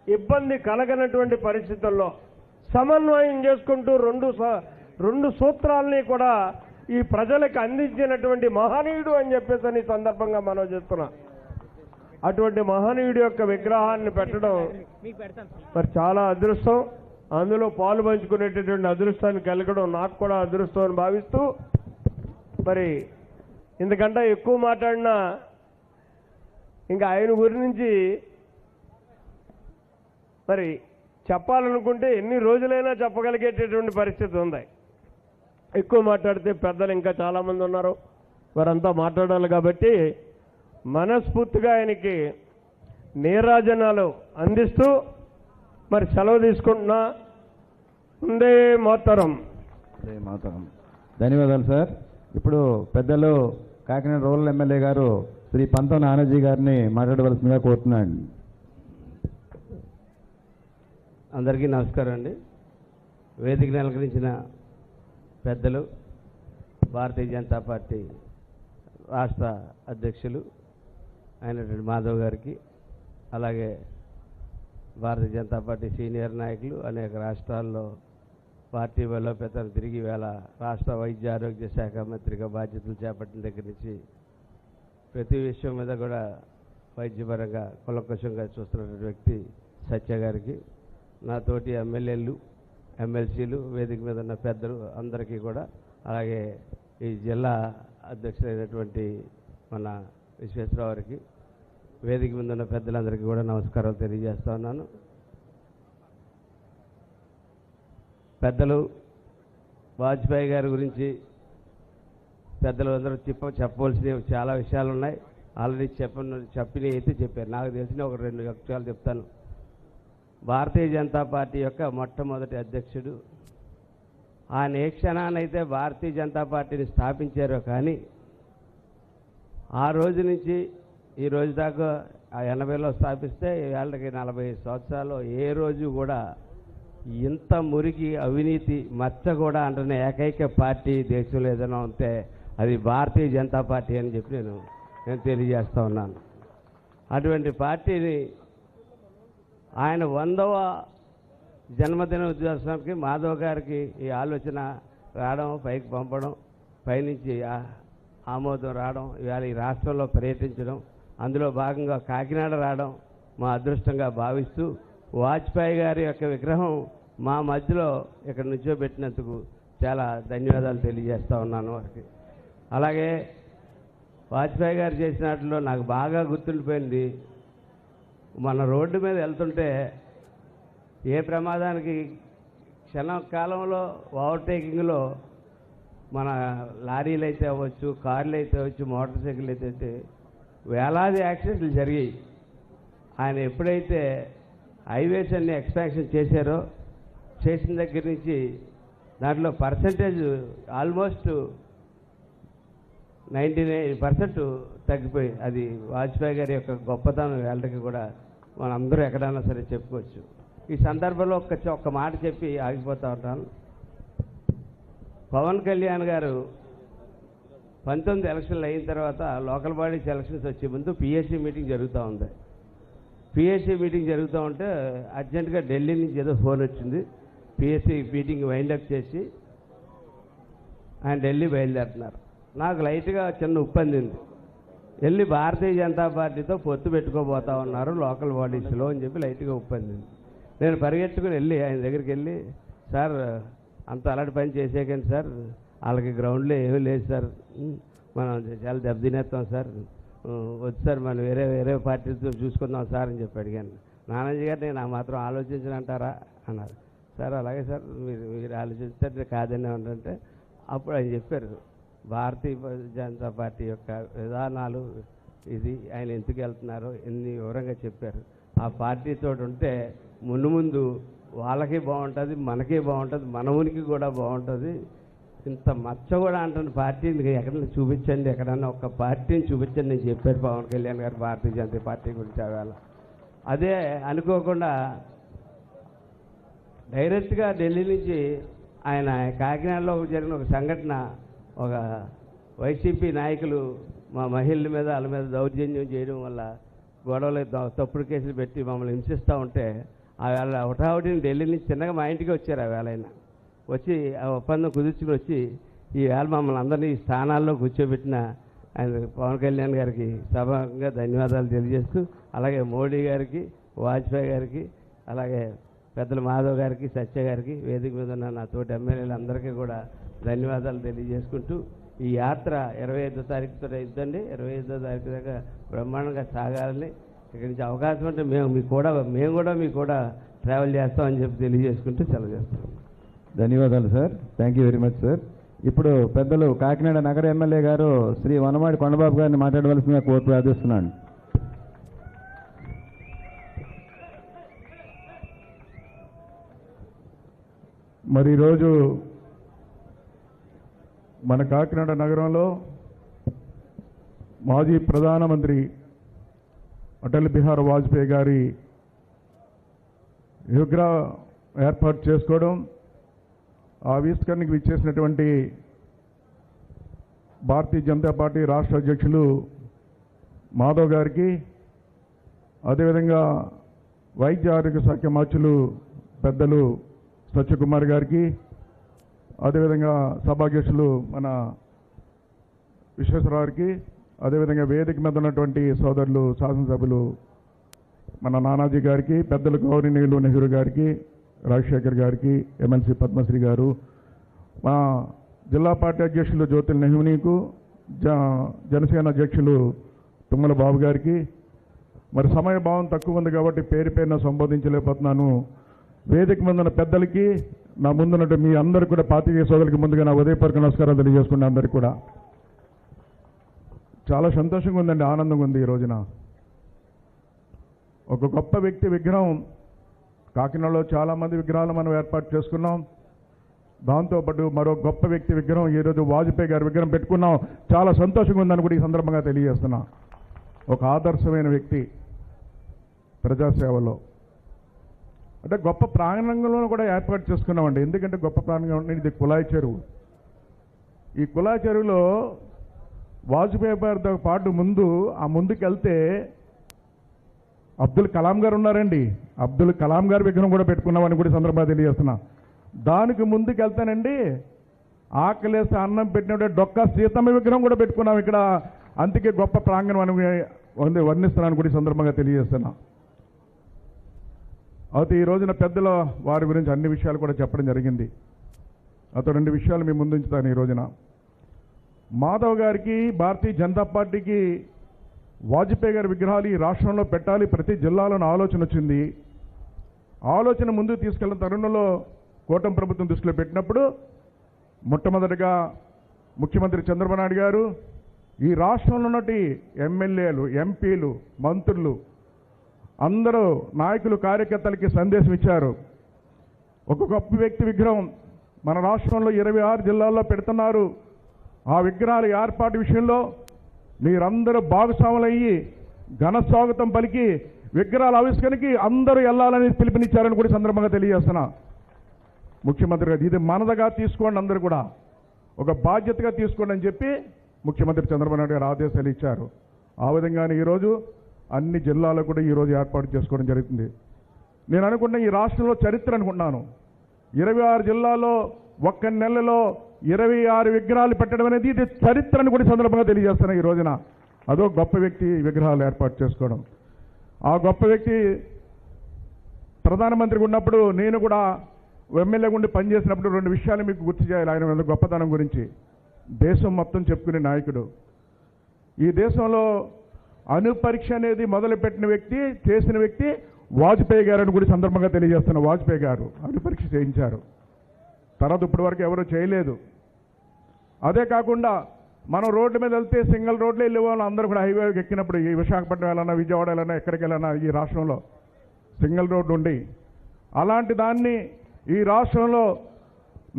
ఇబ్బంది కలగనటువంటి పరిస్థితుల్లో సమన్వయం చేసుకుంటూ రెండు సూత్రాలని కూడా ఈ ప్రజలకు అందించినటువంటి మహనీయుడు అని చెప్పేసి ఈ సందర్భంగా మనం చేస్తున్నాం. అటువంటి మహనీయుడి యొక్క విగ్రహాన్ని పెట్టడం మరి చాలా అదృష్టం. అందులో పాలు పంచుకునేటటువంటి అదృష్టాన్ని కలగడం నాకు కూడా అదృష్టం అని భావిస్తూ, మరి ఇంతకంటే ఎక్కువ మాట్లాడినా ఇంకా ఆయన గురించి మరి చెప్పాలనుకుంటే ఎన్ని రోజులైనా చెప్పగలిగేటటువంటి పరిస్థితి ఉంది. ఎక్కువ మాట్లాడితే పెద్దలు ఇంకా చాలామంది ఉన్నారు, వారంతా మాట్లాడాలి. కాబట్టి మనస్ఫూర్తిగా ఆయనకి నీరాజనాలు అందిస్తూ మరి సెలవు తీసుకుంటున్నా. ఉందే మాతరం. ధన్యవాదాలు సార్. ఇప్పుడు పెద్దలు కాకినాడ రూరల్ ఎమ్మెల్యే గారు శ్రీ పంతం నానాజీ గారిని మాట్లాడవలసిందిగా కోరుతున్నాను. అందరికీ నమస్కారం అండి. వేదికను అలంకరించిన పెద్దలు, భారతీయ జనతా పార్టీ రాష్ట్ర అధ్యక్షులు అయినటువంటి మాధవ్ గారికి, అలాగే భారతీయ జనతా పార్టీ సీనియర్ నాయకులు, అనేక రాష్ట్రాల్లో పార్టీ బలోపేతాన్ని తిరిగి వేళ రాష్ట్ర వైద్య ఆరోగ్య శాఖ మంత్రిగా బాధ్యతలు చేపట్టిన దగ్గర నుంచి ప్రతి విషయం మీద కూడా వైద్యపరంగా కులంకుశంగా చూస్తున్నటువంటి వ్యక్తి సత్య గారికి, నాతోటి ఎమ్మెల్యేలు, ఎమ్మెల్సీలు, వేదిక మీద ఉన్న పెద్దలు అందరికీ కూడా, అలాగే ఈ జిల్లా అధ్యక్షుడైనటువంటి మన విశ్వేశ్వరరావు గారికి, వేదిక మీద ఉన్న పెద్దలందరికీ కూడా నమస్కారాలు తెలియజేస్తా ఉన్నాను. పెద్దలు వాజ్పేయి గారి గురించి పెద్దలు అందరూ చెప్పవలసినవి చాలా విషయాలు ఉన్నాయి. ఆల్రెడీ చెప్పినవి అయితే చెప్పారు. నాకు తెలిసిన ఒక 2 విషయాలు చెప్తాను. భారతీయ జనతా పార్టీ యొక్క మొట్టమొదటి అధ్యక్షుడు. ఆయన ఏ క్షణానైతే భారతీయ జనతా పార్టీని స్థాపించారో కానీ ఆ రోజు నుంచి ఈ రోజు దాకా 80లో స్థాపిస్తే ఏళ్ళకి 40 సంవత్సరాలు ఏ రోజు కూడా ఇంత మురికి అవినీతి మచ్చ కూడా అంటున్న ఏకైక పార్టీ దేశంలో ఏదైనా ఉంటే అది భారతీయ జనతా పార్టీ అని చెప్పి నేను తెలియజేస్తూ ఉన్నాను. అటువంటి పార్టీని ఆయన 100వ జన్మదిన ఉద్యోగానికి మాధవ్ గారికి ఈ ఆలోచన రావడం, పైకి పంపడం, పైనుంచి ఆమోదం రావడం, ఇవాళ ఈ రాష్ట్రంలో పర్యటించడం, అందులో భాగంగా కాకినాడ రావడం మా అదృష్టంగా భావిస్తూ వాజ్పేయి గారి యొక్క విగ్రహం మా మధ్యలో ఇక్కడ నుంచోబెట్టినందుకు చాలా ధన్యవాదాలు తెలియజేస్తూ ఉన్నాను వారికి. అలాగే వాజ్పేయి గారు చేసిన వాటిలో నాకు బాగా గుర్తుండిపోయింది, మన రోడ్డు మీద వెళ్తుంటే ఏ ప్రమాదానికి క్షణకాలంలో ఓవర్టేకింగ్లో మన లారీలు అయితే అవ్వచ్చు, కార్లు అయితే అవ్వచ్చు, మోటార్ సైకిల్ అయితే వేలాది యాక్సిడెంట్లు జరిగాయి. ఆయన ఎప్పుడైతే హైవేస్ అన్ని ఎక్స్పాన్షన్ చేశారో చేసిన దగ్గర నుంచి దాంట్లో పర్సంటేజ్ ఆల్మోస్ట్ 99% తగ్గిపోయి, అది వాజ్పేయి గారి యొక్క గొప్పతనం వాళ్ళకి కూడా మనందరూ ఎక్కడైనా సరే చెప్పుకోవచ్చు. ఈ సందర్భంలో ఒక్క మాట చెప్పి ఆగిపోతూ ఉంటాను. పవన్ కళ్యాణ్ గారు 19 ఎలక్షన్లు అయిన తర్వాత లోకల్ బాడీస్ ఎలక్షన్స్ వచ్చే ముందు పిఎస్సీ మీటింగ్ జరుగుతూ ఉంది. పిఎస్సీ మీటింగ్ జరుగుతూ ఉంటే అర్జెంటుగా ఢిల్లీ నుంచి ఏదో ఫోన్ వచ్చింది. పిఎస్సీ మీటింగ్ వైండప్ చేసి ఆయన ఢిల్లీ బయలుదేరుతున్నారు. నాకు లైట్గా చిన్న ఉప్పందింది. వెళ్ళి భారతీయ జనతా పార్టీతో పొత్తు పెట్టుకోబోతా ఉన్నారు లోకల్ బాడీస్లో అని చెప్పి లైట్గా ఉప్పందింది. నేను పరిగెత్తుకుని వెళ్ళి ఆయన దగ్గరికి వెళ్ళి, సార్ అంత అలాంటి పని చేసేకండి సార్, వాళ్ళకి గ్రౌండ్లో ఏమీ లేదు సార్, మనం చాలా దెబ్బతినేస్తాం సార్, వద్దు సార్ మనం వేరే పార్టీతో చూసుకుందాం సార్ అని చెప్పి అడిగాను. నానాజీ గారు నేను మాత్రం ఆలోచించనంటారా అన్నారు. సార్ అలాగే సార్ మీరు ఆలోచిస్తే కాదని అంటే అప్పుడు ఆయన చెప్పారు భారతీయ జనతా పార్టీ యొక్క విధానాలు ఇది, ఆయన ఎందుకు వెళ్తున్నారో ఎన్ని వివరంగా చెప్పారు. ఆ పార్టీతో ఉంటే ముందు వాళ్ళకి బాగుంటుంది, మనకి బాగుంటుంది, మన ఉనికి కూడా బాగుంటుంది. ఇంత మచ్చ కూడా అంటున్న పార్టీని ఎక్కడైనా చూపించండి, ఎక్కడన్నా ఒక పార్టీని చూపించండి నేను చెప్పారు పవన్ కళ్యాణ్ గారు భారతీయ జనతా పార్టీ గురించి. ఆవేళ అదే అనుకోకుండా డైరెక్ట్గా ఢిల్లీ నుంచి ఆయన కాకినాడలో జరిగిన ఒక సంఘటన, ఒక వైసీపీ నాయకులు మా మహిళల మీద వాళ్ళ మీద దౌర్జన్యం చేయడం వల్ల గొడవలు తప్పుడు కేసులు పెట్టి మమ్మల్ని హింసిస్తూ ఉంటే ఆవేళ హుటాహుటిని ఢిల్లీ నుంచి చిన్నగా మా ఇంటికి వచ్చారు. ఆవేళ ఆయన వచ్చి ఆ ఒప్పందం కుదుర్చుకుని వచ్చి ఈవేళ మమ్మల్ని అందరినీ ఈ స్థానాల్లో కూర్చోబెట్టిన ఆయన పవన్ కళ్యాణ్ గారికి సభంగా ధన్యవాదాలు తెలియజేస్తూ, అలాగే మోడీ గారికి, వాజ్పేయి గారికి, అలాగే పెద్దలు మాధవ్ గారికి, సత్య గారికి, వేదిక మీద ఉన్న నా తోటి ఎమ్మెల్యేలు అందరికీ కూడా ధన్యవాదాలు తెలియజేసుకుంటూ ఈ యాత్ర 25వ తారీఖుతో అయిద్దండి. 25వ తారీఖు దాకా బ్రహ్మాండంగా సాగాలని, ఇక్కడి నుంచి అవకాశం ఉంటే మేము కూడా మీకు కూడా ట్రావెల్ చేస్తామని చెప్పి తెలియజేసుకుంటూ సెలవు చేస్తాం. ధన్యవాదాలు sir. Thank you very much sir. ఇప్పుడు పెద్దలు కాకినాడ నగర ఎమ్మెల్యే గారు శ్రీ వనమాడి కొండబాబు గారిని మాట్లాడవలసిందిగా కోర్టు ప్రార్థిస్తున్నాను. మరి ఈరోజు మన కాకినాడ నగరంలో మాజీ ప్రధానమంత్రి అటల్ బిహారీ వాజ్పేయి గారి విగ్రహ ఏర్పాటు చేసుకోవడం, ఆ ఆవిష్కరణకి విచ్చేసినటువంటి భారతీయ జనతా పార్టీ రాష్ట్ర అధ్యక్షులు మాధవ్ గారికి, అదేవిధంగా వైద్య ఆరోగ్య శాఖ మంత్రులు పెద్దలు సత్యకుమార్ గారికి, అదేవిధంగా సభాధ్యక్షులు మన విశ్వేశ్వరరావు గారికి, అదేవిధంగా వేదిక మీద ఉన్నటువంటి సోదరులు శాసనసభ్యులు మన నానాజీ గారికి, పెద్దలు గౌరవనీయులు నెహ్రూ గారికి, రాజశేఖర్ గారికి, ఎమ్మెల్సీ పద్మశ్రీ గారు, మా జిల్లా పార్టీ అధ్యక్షులు జ్యోతుల నెహ్మనీకు, జనసేన అధ్యక్షులు తుమ్మల బాబు గారికి, మరి సమయభావం తక్కువ ఉంది కాబట్టి పేరు పేరున సంబోధించలేకపోతున్నాను. వేదిక మీద ఉన్న పెద్దలకి, నా ముందున్నట్టు మీ అందరూ కూడా పాత్రికేయ సోదరులకి ముందుగా నా ఉదయపూర్వక నమస్కారాలు తెలియజేసుకున్న అందరికీ కూడా చాలా సంతోషంగా ఉందండి, ఆనందంగా ఉంది. ఈ రోజున ఒక గొప్ప వ్యక్తి విగ్రహం కాకినాడలో చాలామంది విగ్రహాలు మనం ఏర్పాటు చేసుకున్నాం. దాంతోపాటు మరో గొప్ప వ్యక్తి విగ్రహం ఈరోజు వాజ్పేయి గారి విగ్రహం పెట్టుకున్నాం. చాలా సంతోషంగా ఉందని కూడా ఈ సందర్భంగా తెలియజేస్తున్నా. ఒక ఆదర్శమైన వ్యక్తి ప్రజాసేవలో, అంటే గొప్ప ప్రాంగణంలో కూడా ఏర్పాటు చేసుకున్నామండి. ఎందుకంటే గొప్ప ప్రాంగణం ఇది కుళాయి చెరువు. ఈ కుళాయి చెరువులో వాజ్పేయి గారితో పాటు ముందుకు వెళ్తే అబ్దుల్ కలాం గారు ఉన్నారండి. అబ్దుల్ కలాం గారి విగ్రహం కూడా పెట్టుకున్నామని కూడా సందర్భంగా తెలియజేస్తున్నా. దానికి ముందుకు వెళ్తానండి, ఆకలేసి అన్నం పెట్టినప్పుడు డొక్కా సీతమ్మ విగ్రహం కూడా పెట్టుకున్నాం ఇక్కడ. అందుకే గొప్ప ప్రాంగణం అని వర్ణిస్తున్నాను కూడా ఈ సందర్భంగా తెలియజేస్తున్నా. అయితే ఈ రోజున పెద్దల వారి గురించి అన్ని విషయాలు కూడా చెప్పడం జరిగింది. అతను 2 విషయాలు మీ ముందు ఉంచుతాను. ఈ రోజున మాధవ్ గారికి, భారతీయ జనతా పార్టీకి వాజ్పేయి గారి విగ్రహాలు ఈ రాష్ట్రంలో పెట్టాలి, ప్రతి జిల్లాలోని ఆలోచన వచ్చింది. ఆలోచన ముందుకు తీసుకెళ్లిన తరుణంలో కూటమి ప్రభుత్వం దృష్టిలో పెట్టినప్పుడు మొట్టమొదటిగా ముఖ్యమంత్రి చంద్రబాబు నాయుడు గారు ఈ రాష్ట్రంలో ఉన్నటి ఎమ్మెల్యేలు, ఎంపీలు, మంత్రులు అందరూ నాయకులు, కార్యకర్తలకి సందేశం ఇచ్చారు. ఒక గొప్ప వ్యక్తి విగ్రహం మన రాష్ట్రంలో 26 జిల్లాల్లో పెడుతున్నారు. ఆ విగ్రహాల ఏర్పాటు విషయంలో మీరందరూ భాగస్వాములయ్యి ఘన స్వాగతం పలికి విగ్రహాల ఆవిష్కరణకి అందరూ వెళ్ళాలని పిలుపునిచ్చారని కూడా సందర్భంగా తెలియజేస్తున్నా. ముఖ్యమంత్రి గారు ఇది మనదగా తీసుకోండి, అందరూ కూడా ఒక బాధ్యతగా తీసుకోండి అని చెప్పి ముఖ్యమంత్రి చంద్రబాబు నాయుడు గారు ఆదేశాలు ఇచ్చారు. ఆ విధంగానే ఈరోజు అన్ని జిల్లాల్లో కూడా ఈరోజు ఏర్పాటు చేసుకోవడం జరుగుతుంది. నేను అనుకున్న ఈ రాష్ట్రంలో చరిత్ర అనుకున్నాను. 26 జిల్లాల్లో ఒక్క నెలలో 26 విగ్రహాలు పెట్టడం అనేది ఇది చరిత్రను కూడా సందర్భంగా తెలియజేస్తున్నా. ఈ రోజున అదో గొప్ప వ్యక్తి విగ్రహాలు ఏర్పాటు చేసుకోవడం. ఆ గొప్ప వ్యక్తి ప్రధానమంత్రిగా ఉన్నప్పుడు నేను కూడా ఎమ్మెల్యే ఉండి పనిచేసినప్పుడు 2 విషయాలు మీకు గుర్తు చేయాలి. ఆయన గొప్పతనం గురించి దేశం మొత్తం చెప్పుకునే నాయకుడు. ఈ దేశంలో అణుపరీక్ష అనేది మొదలుపెట్టిన వ్యక్తి, చేసిన వ్యక్తి వాజ్పేయి గారు అని కూడా సందర్భంగా తెలియజేస్తున్న. వాజ్పేయి గారు అణుపరీక్ష చేయించారు. తర్వాత ఇప్పటి వరకు ఎవరూ చేయలేదు. అదే కాకుండా మనం రోడ్డు మీద వెళ్తే సింగిల్ రోడ్లో వెళ్ళే వాళ్ళు అందరూ కూడా హైవేకి ఎక్కినప్పుడు ఈ విశాఖపట్నం వెళ్ళాలన్నా, విజయవాడ వెళ్ళాలన్నా, ఎక్కడికి వెళ్ళాలన్నా ఈ రాష్ట్రంలో సింగిల్ రోడ్డు ఉండి అలాంటి దాన్ని ఈ రాష్ట్రంలో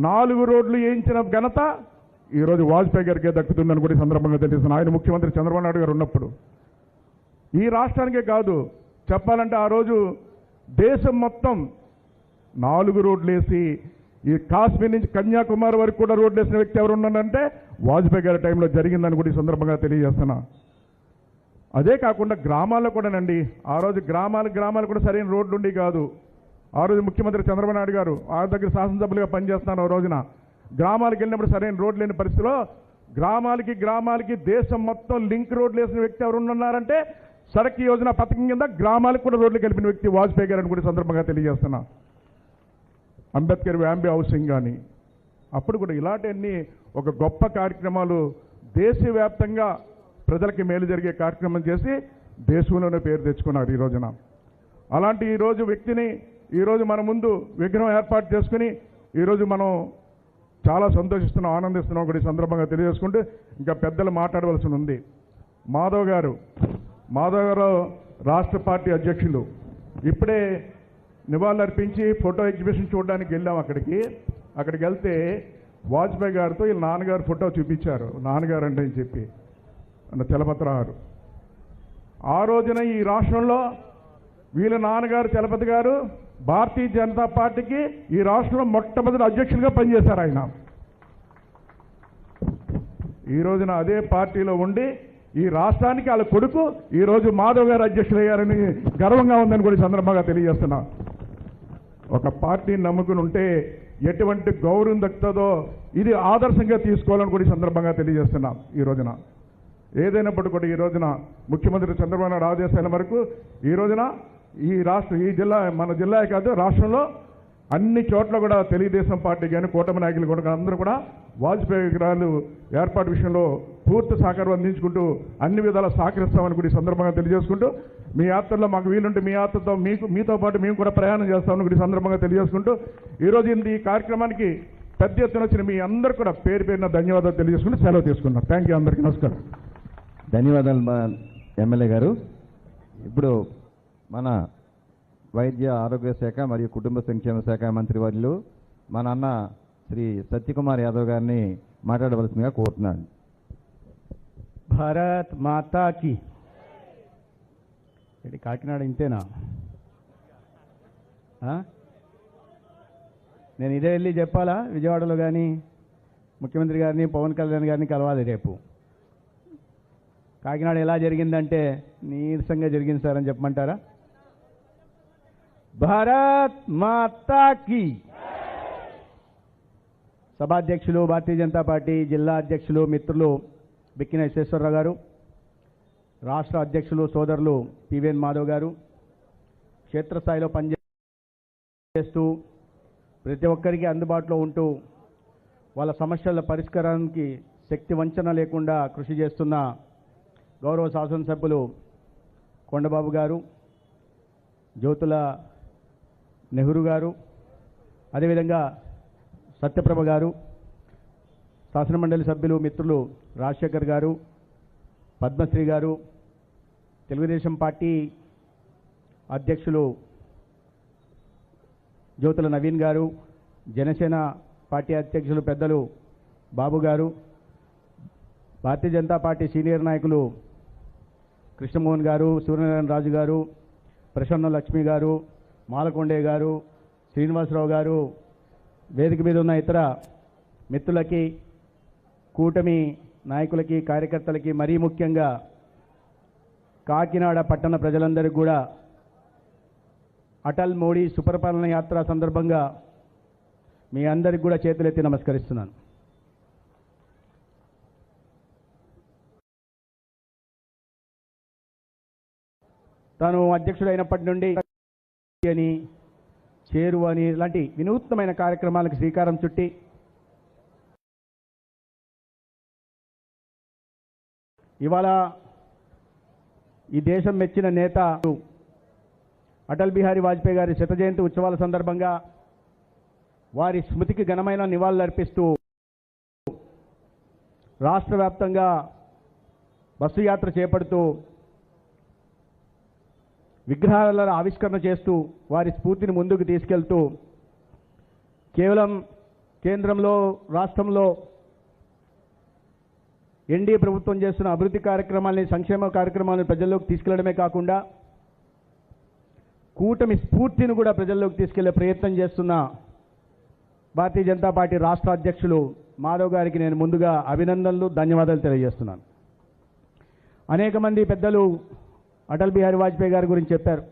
4 రోడ్లు వేయించిన ఘనత ఈరోజు వాజ్పేయి గారికే దక్కుతుందని కూడా ఈ సందర్భంగా తెలియజేస్తున్నా. ఆయన ముఖ్యమంత్రి చంద్రబాబు నాయుడు గారు ఉన్నప్పుడు ఈ రాష్ట్రానికే కాదు చెప్పాలంటే ఆ రోజు దేశం మొత్తం 4 రోడ్లు వేసి ఈ కాశ్మీర్ నుంచి కన్యాకుమారి వరకు కూడా రోడ్లు వేసిన వ్యక్తి ఎవరు ఉన్నారంటే వాజ్పేయి గారి టైంలో జరిగిందని కూడా ఈ సందర్భంగా తెలియజేస్తున్నా. అదే కాకుండా గ్రామాల్లో కూడానండి ఆ రోజు గ్రామాలు కూడా సరైన రోడ్లు ఉండి కాదు. ఆ రోజు ముఖ్యమంత్రి చంద్రబాబు నాయుడు గారు ఆ దగ్గర శాసనసభ్యులుగా పనిచేస్తున్నాను. ఆ రోజున గ్రామాలకు వెళ్ళినప్పుడు సరైన రోడ్లు లేని పరిస్థితిలో గ్రామాలకి దేశం మొత్తం లింక్ రోడ్లు వేసిన వ్యక్తి ఎవరు ఉన్నారంటే సడక్ యోజన పథకం కింద గ్రామాలకు కూడా రోడ్లు కలిపిన వ్యక్తి వాజ్పేయి గారు అని కూడా సందర్భంగా తెలియజేస్తున్నా. అంబేద్కర్ వ్యాంబీ హౌసింగ్ కానీ, అప్పుడు కూడా ఇలాంటివన్నీ ఒక గొప్ప కార్యక్రమాలు దేశవ్యాప్తంగా ప్రజలకి మేలు జరిగే కార్యక్రమం చేసి దేశంలోనే పేరు తెచ్చుకున్నారు ఈ రోజున. అలాంటి ఈరోజు వ్యక్తిని ఈరోజు మన ముందు విగ్రహం ఏర్పాటు చేసుకుని ఈరోజు మనం చాలా సంతోషిస్తున్నాం, ఆనందిస్తున్నాం కూడా ఈ సందర్భంగా తెలియజేసుకుంటూ ఇంకా పెద్దలు మాట్లాడవలసి ఉంది. మాధవ్ గారు రాష్ట్ర పార్టీ అధ్యక్షులు. ఇప్పుడే నివాళులర్పించి ఫోటో ఎగ్జిబిషన్ చూడడానికి వెళ్ళాం. అక్కడికి వెళ్తే వాజ్పేయి గారితో వీళ్ళ నాన్నగారు ఫోటో చూపించారు. నాన్నగారు అంటే అని చెప్పి చలపతిరావు గారు. ఆ రోజున ఈ రాష్ట్రంలో వీళ్ళ నాన్నగారు చలపతి గారు భారతీయ జనతా పార్టీకి ఈ రాష్ట్రంలో మొట్టమొదటి అధ్యక్షులుగా పనిచేశారు ఆయన. ఈ రోజున అదే పార్టీలో ఉండి ఈ రాష్ట్రానికి వాళ్ళ కొడుకు ఈరోజు మాధవ్ గారు అధ్యక్షులయ్యారని గర్వంగా ఉందని కూడా ఈ సందర్భంగా తెలియజేస్తున్నా. ఒక పార్టీని నమ్ముకుని ఉంటే ఎటువంటి గౌరవం దక్కుతుందో ఇది ఆదర్శంగా తీసుకోవాలని కూడా ఈ సందర్భంగా తెలియజేస్తున్నాం. ఈ రోజున ఏదైనప్పటికీ కూడా ఈ రోజున ముఖ్యమంత్రి చంద్రబాబు నాయుడు ఆదేశాల వరకు ఈ రోజున ఈ జిల్లా మన జిల్లా కాదు రాష్ట్రంలో అన్ని చోట్ల కూడా తెలుగుదేశం పార్టీ కానీ కూటమి నాయకులు కూడా అందరూ కూడా వాజ్పేయి విగ్రహాలు ఏర్పాటు విషయంలో పూర్తి సహకారం అందించుకుంటూ అన్ని విధాలా సహకరిస్తామని కూడా ఈ సందర్భంగా తెలియజేసుకుంటూ మీ యాత్రలో మాకు వీలుంటే మీ యాత్రతో మీతో పాటు మేము కూడా ప్రయాణం చేస్తామని కూడా ఈ సందర్భంగా తెలియజేసుకుంటూ ఈరోజు ఈ కార్యక్రమానికి పెద్ద ఎత్తున వచ్చిన మీ అందరూ కూడా పేరు పేరున ధన్యవాదాలు తెలియజేసుకుంటూ సెలవు తీసుకున్నాం. థ్యాంక్ యూ, అందరికీ నమస్కారం. ధన్యవాదాలు మా ఎమ్మెల్యే గారు. ఇప్పుడు మన వైద్య ఆరోగ్య శాఖ మరియు కుటుంబ సంక్షేమ శాఖ మంత్రి వర్యులు మన అన్న శ్రీ సత్యకుమార్ యాదవ్ గారిని మాట్లాడవలసిందిగా కోరుతున్నాను. భారత్ మాతాకి. కాకినాడ ఇంతేనా? నేను ఇదే వెళ్ళి చెప్పాలా? విజయవాడలో కానీ ముఖ్యమంత్రి గారిని పవన్ కళ్యాణ్ గారిని కలవాలి రేపు. కాకినాడ ఎలా జరిగిందంటే నీరసంగా జరిగింది సార్ అని చెప్పమంటారా? భారత్ మాతాకి. సభాధ్యక్షులు భారతీయ జనతా పార్టీ జిల్లా అధ్యక్షులు మిత్రులు బిక్కిన విశ్వేశ్వరరావు గారు, రాష్ట్ర అధ్యక్షులు సోదరులు పివిఎన్ మాధవ్ గారు, క్షేత్రస్థాయిలో పనిచేస్తూ ప్రతి ఒక్కరికి అందుబాటులో ఉంటూ వాళ్ళ సమస్యల పరిష్కారానికి శక్తి వంచన లేకుండా కృషి చేస్తున్న గౌరవ శాసనసభ్యులు కొండబాబు గారు, జ్యోతుల నెహ్రూ గారు, అదేవిధంగా సత్యప్రభ గారు, శాసనమండలి సభ్యులు మిత్రులు రాజశేఖర్ గారు, పద్మశ్రీ గారు, తెలుగుదేశం పార్టీ అధ్యక్షులు జ్యోతుల నవీన్ గారు, జనసేన పార్టీ అధ్యక్షులు పెద్దలు బాబు గారు, భారతీయ జనతా పార్టీ సీనియర్ నాయకులు కృష్ణమోహన్ గారు, సూర్యనారాయణ రాజు గారు, ప్రసన్న లక్ష్మి గారు, మాలకొండే గారు, శ్రీనివాసరావు గారు, వేదిక మీద ఉన్న ఇతర మిత్రులకి, కూటమి నాయకులకి, కార్యకర్తలకి, మరీ ముఖ్యంగా కాకినాడ పట్టణ ప్రజలందరికీ కూడా అటల్ మోడీ సుపరిపాలన యాత్ర సందర్భంగా మీ అందరికి కూడా చేతులెత్తి నమస్కరిస్తున్నాను. తాను అధ్యక్షుడైనప్పటి నుండి అని చేరువ అని ఇలాంటి వినూత్నమైన కార్యక్రమాలకు శ్రీకారం చుట్టి ఇవాళ ఈ దేశం మెచ్చిన నేత అటల్ బిహారీ వాజ్పేయి గారి శత జయంతి ఉత్సవాల సందర్భంగా వారి స్మృతికి ఘనమైన నివాళులర్పిస్తూ రాష్ట్ర వ్యాప్తంగా బస్సు యాత్ర చేపడుతూ విగ్రహాల ఆవిష్కరణ చేస్తూ వారి స్ఫూర్తిని ముందుకు తీసుకెళ్తూ కేవలం కేంద్రంలో రాష్ట్రంలో ఎన్డీఏ ప్రభుత్వం చేస్తున్న అభివృద్ధి కార్యక్రమాలని, సంక్షేమ కార్యక్రమాలను ప్రజల్లోకి తీసుకెళ్లడమే కాకుండా కూటమి స్ఫూర్తిని కూడా ప్రజల్లోకి తీసుకెళ్లే ప్రయత్నం చేస్తున్న భారతీయ జనతా పార్టీ రాష్ట్ర అధ్యక్షులు మాధవ్ గారికి నేను ముందుగా అభినందనలు, ధన్యవాదాలు తెలియజేస్తున్నాను. అనేక మంది పెద్దలు అటల్ బిహారీ వాజ్పేయి గారి గురించి చెప్పారు.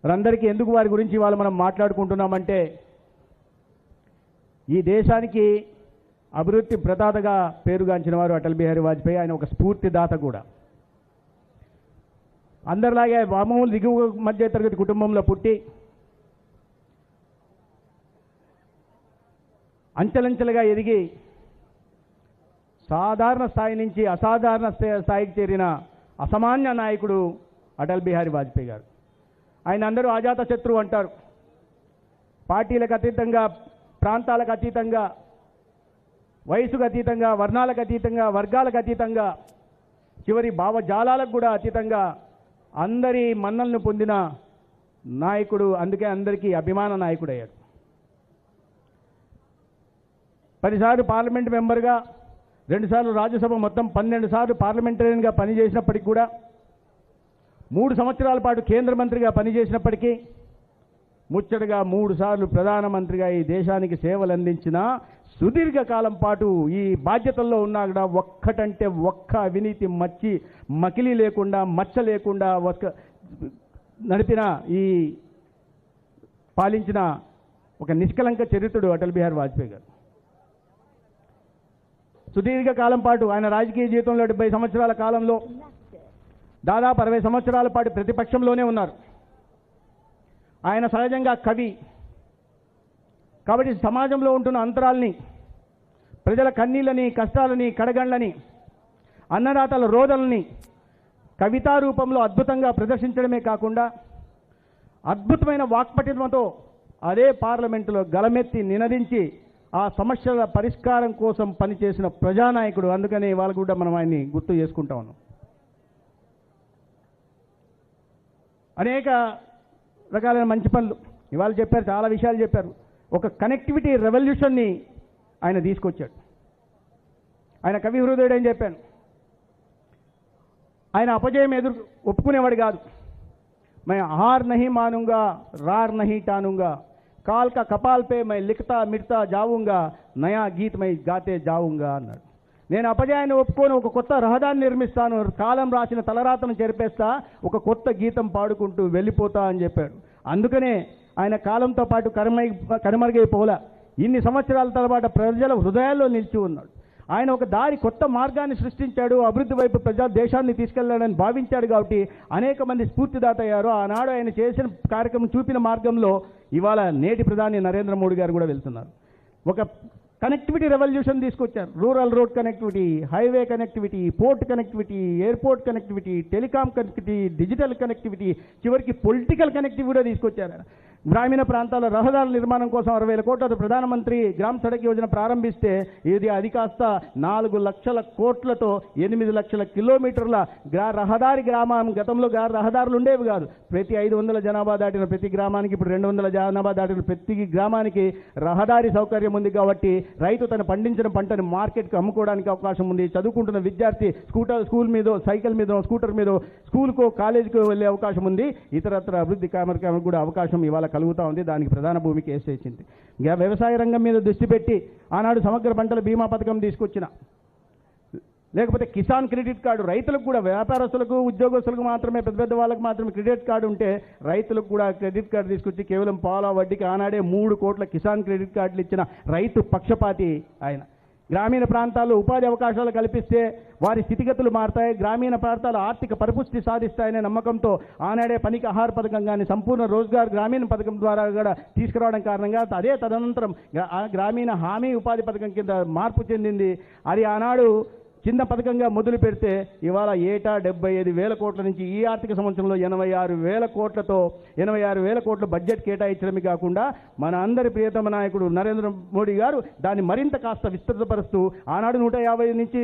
వారందరికీ ఎందుకు వారి గురించి ఇవాళ మనం మాట్లాడుకుంటున్నామంటే ఈ దేశానికి అభివృద్ధి ప్రదాతగా పేరుగాంచిన వారు అటల్ బిహారీ వాజ్పేయి. ఆయన ఒక స్ఫూర్తిదాత కూడా. అందరిలాగే మామూలు దిగువ మధ్య తరగతి కుటుంబంలో పుట్టి అంచెలంచెలుగా ఎదిగి సాధారణ స్థాయి నుంచి అసాధారణ స్థాయికి చేరిన అసామాన్య నాయకుడు అటల్ బిహారీ వాజ్పేయి గారు. ఆయన అందరూ అజాత శత్రువు అంటారు. పార్టీలకు అతీతంగా, ప్రాంతాలకు అతీతంగా, వయసుకు అతీతంగా, వర్ణాలకు అతీతంగా, వర్గాలకు అతీతంగా, చివరి భావజాలాలకు కూడా అతీతంగా అందరి మన్నలను పొందిన నాయకుడు. అందుకే అందరికీ అభిమాన నాయకుడు అయ్యాడు. 10 సార్లు పార్లమెంట్ మెంబర్గా, 2 సార్లు రాజ్యసభ, మొత్తం 12 సార్లు పార్లమెంటరీగా పనిచేసినప్పటికీ కూడా, 3 సంవత్సరాల పాటు కేంద్ర మంత్రిగా పనిచేసినప్పటికీ, ముచ్చటగా 3 సార్లు ప్రధానమంత్రిగా ఈ దేశానికి సేవలు అందించిన, సుదీర్ఘకాలం పాటు ఈ బాధ్యతల్లో ఉన్నా కూడా ఒక్కటంటే ఒక్క అవినీతి మకిలి లేకుండా, మచ్చ లేకుండా నడిపిన, ఈ పాలించిన ఒక నిష్కలంక చరిత్రుడు అటల్ బిహారీ వాజ్పేయి గారు. సుదీర్ఘకాలం పాటు ఆయన రాజకీయ జీవితంలో 70 సంవత్సరాల కాలంలో దాదాపు 60 సంవత్సరాల పాటు ప్రతిపక్షంలోనే ఉన్నారు. ఆయన సహజంగా కవి కాబట్టి సమాజంలో ఉంటున్న అంతరాల్ని, ప్రజల కన్నీళ్ళని, కష్టాలని, కడగండ్లని, అన్నదాతల రోదలని కవితా రూపంలో అద్భుతంగా ప్రదర్శించడమే కాకుండా అద్భుతమైన వాక్పటిమతో అదే పార్లమెంటులో గలమెత్తి నినదించి ఆ సమస్యల పరిష్కారం కోసం పనిచేసిన ప్రజానాయకుడు. అందుకని ఇవాళ కూడా మనం ఆయన్ని గుర్తు చేసుకుంటా ఉన్నాం. అనేక రకాలైన మంచి పనులు ఇవాళ చెప్పారు, చాలా విషయాలు చెప్పారు. ఒక కనెక్టివిటీ రెవల్యూషన్ని ఆయన తీసుకొచ్చాడు. ఆయన కవి హృదయుడు అని చెప్పాను. ఆయన అపజయం ఒప్పుకునేవాడు కాదు. मैं हार नहीं मानूंगा, रार नहीं टानूंगा, काल का कपाल पे मैं लिखता मिटता जाऊंगा, नया गीत मैं गाते जाऊंगा అన్నాడు. నేను అపజయాన్ని ఒప్పుకొని ఒక కొత్త రహదారిని నిర్మిస్తాను, కాలం రాసిన తలరాతను చెరిపేస్తా, ఒక కొత్త గీతం పాడుకుంటూ వెళ్ళిపోతా అని చెప్పాడు. అందుకనే ఆయన కాలంతో పాటు కనుమరుగైపోలా. ఇన్ని సంవత్సరాల తర్వాత ప్రజల హృదయాల్లో నిలిచి ఉన్నాడు. ఆయన ఒక కొత్త మార్గాన్ని సృష్టించాడు, అభివృద్ధి వైపు దేశాన్ని తీసుకెళ్లాడని భావించాడు. కాబట్టి అనేక మంది స్ఫూర్తిదాత అయ్యారు. ఆనాడు ఆయన చేసిన కార్యక్రమం చూపిన మార్గంలో ఇవాళ నేటి ప్రధాని నరేంద్ర మోడీ గారు కూడా వెళ్తున్నారు. ఒక కనెక్టివిటీ రెవల్యూషన్ తీసుకొచ్చారు. Rural road connectivity, highway connectivity, port connectivity, airport connectivity, telecom connectivity, digital connectivity, చివరికి పొలిటికల్ కనెక్టివిటీ కూడా తీసుకొచ్చారు. గ్రామీణ ప్రాంతాల రహదారుల నిర్మాణం కోసం 60,000 కోట్లతో ప్రధానమంత్రి గ్రామ సడక్ యోజన ప్రారంభిస్తే ఇది అది కాస్త 4 లక్షల కోట్లతో 8 లక్షల కిలోమీటర్ల రహదారి గ్రామం. గతంలో రహదారులు ఉండేవి కాదు. ప్రతి 500 జనాభా దాటిన ప్రతి గ్రామానికి, ఇప్పుడు 200 జనాభా దాటిన ప్రతి గ్రామానికి రహదారి సౌకర్యం ఉంది. కాబట్టి రైతు తను పండించిన పంటని మార్కెట్కి అమ్ముకోవడానికి అవకాశం ఉంది. చదువుకుంటున్న విద్యార్థి స్కూల్ మీద, సైకిల్ మీద, స్కూటర్ మీద స్కూల్కో కాలేజీకో వెళ్ళే అవకాశం ఉంది. ఇతరత్ర అభివృద్ధి కార్యక్రమాలకు కూడా అవకాశం ఇవాళ కలుగుతూ ఉంది. దానికి ప్రధాన భూమికి వేసేసింది. వ్యవసాయ రంగం మీద దృష్టి పెట్టి ఆనాడు సమగ్ర పంటల బీమా పథకం తీసుకొచ్చిన, లేకపోతే కిసాన్ క్రెడిట్ కార్డు, రైతులకు కూడా, వ్యాపారస్తులకు, ఉద్యోగస్తులకు మాత్రమే, పెద్ద పెద్ద వాళ్ళకి మాత్రమే క్రెడిట్ కార్డు ఉంటే రైతులకు కూడా క్రెడిట్ కార్డు తీసుకొచ్చి కేవలం పాల వడ్డీకి ఆనాడే 3 కోట్ల కిసాన్ క్రెడిట్ కార్డులు ఇచ్చిన రైతు పక్షపాతి ఆయన. గ్రామీణ ప్రాంతాల్లో ఉపాధి అవకాశాలు కల్పిస్తే వారి స్థితిగతులు మారుతాయి, గ్రామీణ ప్రాంతాల ఆర్థిక పరిపుష్టి సాధిస్తాయనే నమ్మకంతో ఆనాడే పనికి ఆహార పథకం కానీ, సంపూర్ణ రోజ్గార్ గ్రామీణ పథకం ద్వారా కూడా తీసుకురావడం కారణంగా అదే తదనంతరం గ్రామీణ హామీ ఉపాధి పథకం కింద మార్పు చెందింది. అది ఆనాడు చిన్న పథకంగా మొదలు పెడితే ఇవాళ ఏటా 75,000 కోట్ల నుంచి ఈ ఆర్థిక సంవత్సరంలో 86,000 కోట్ల బడ్జెట్ కేటాయించడమే కాకుండా మన అందరి ప్రియతమ నాయకుడు నరేంద్ర మోడీ గారు దాన్ని మరింత కాస్త విస్తృతపరుస్తూ ఆనాడు 150 నుంచి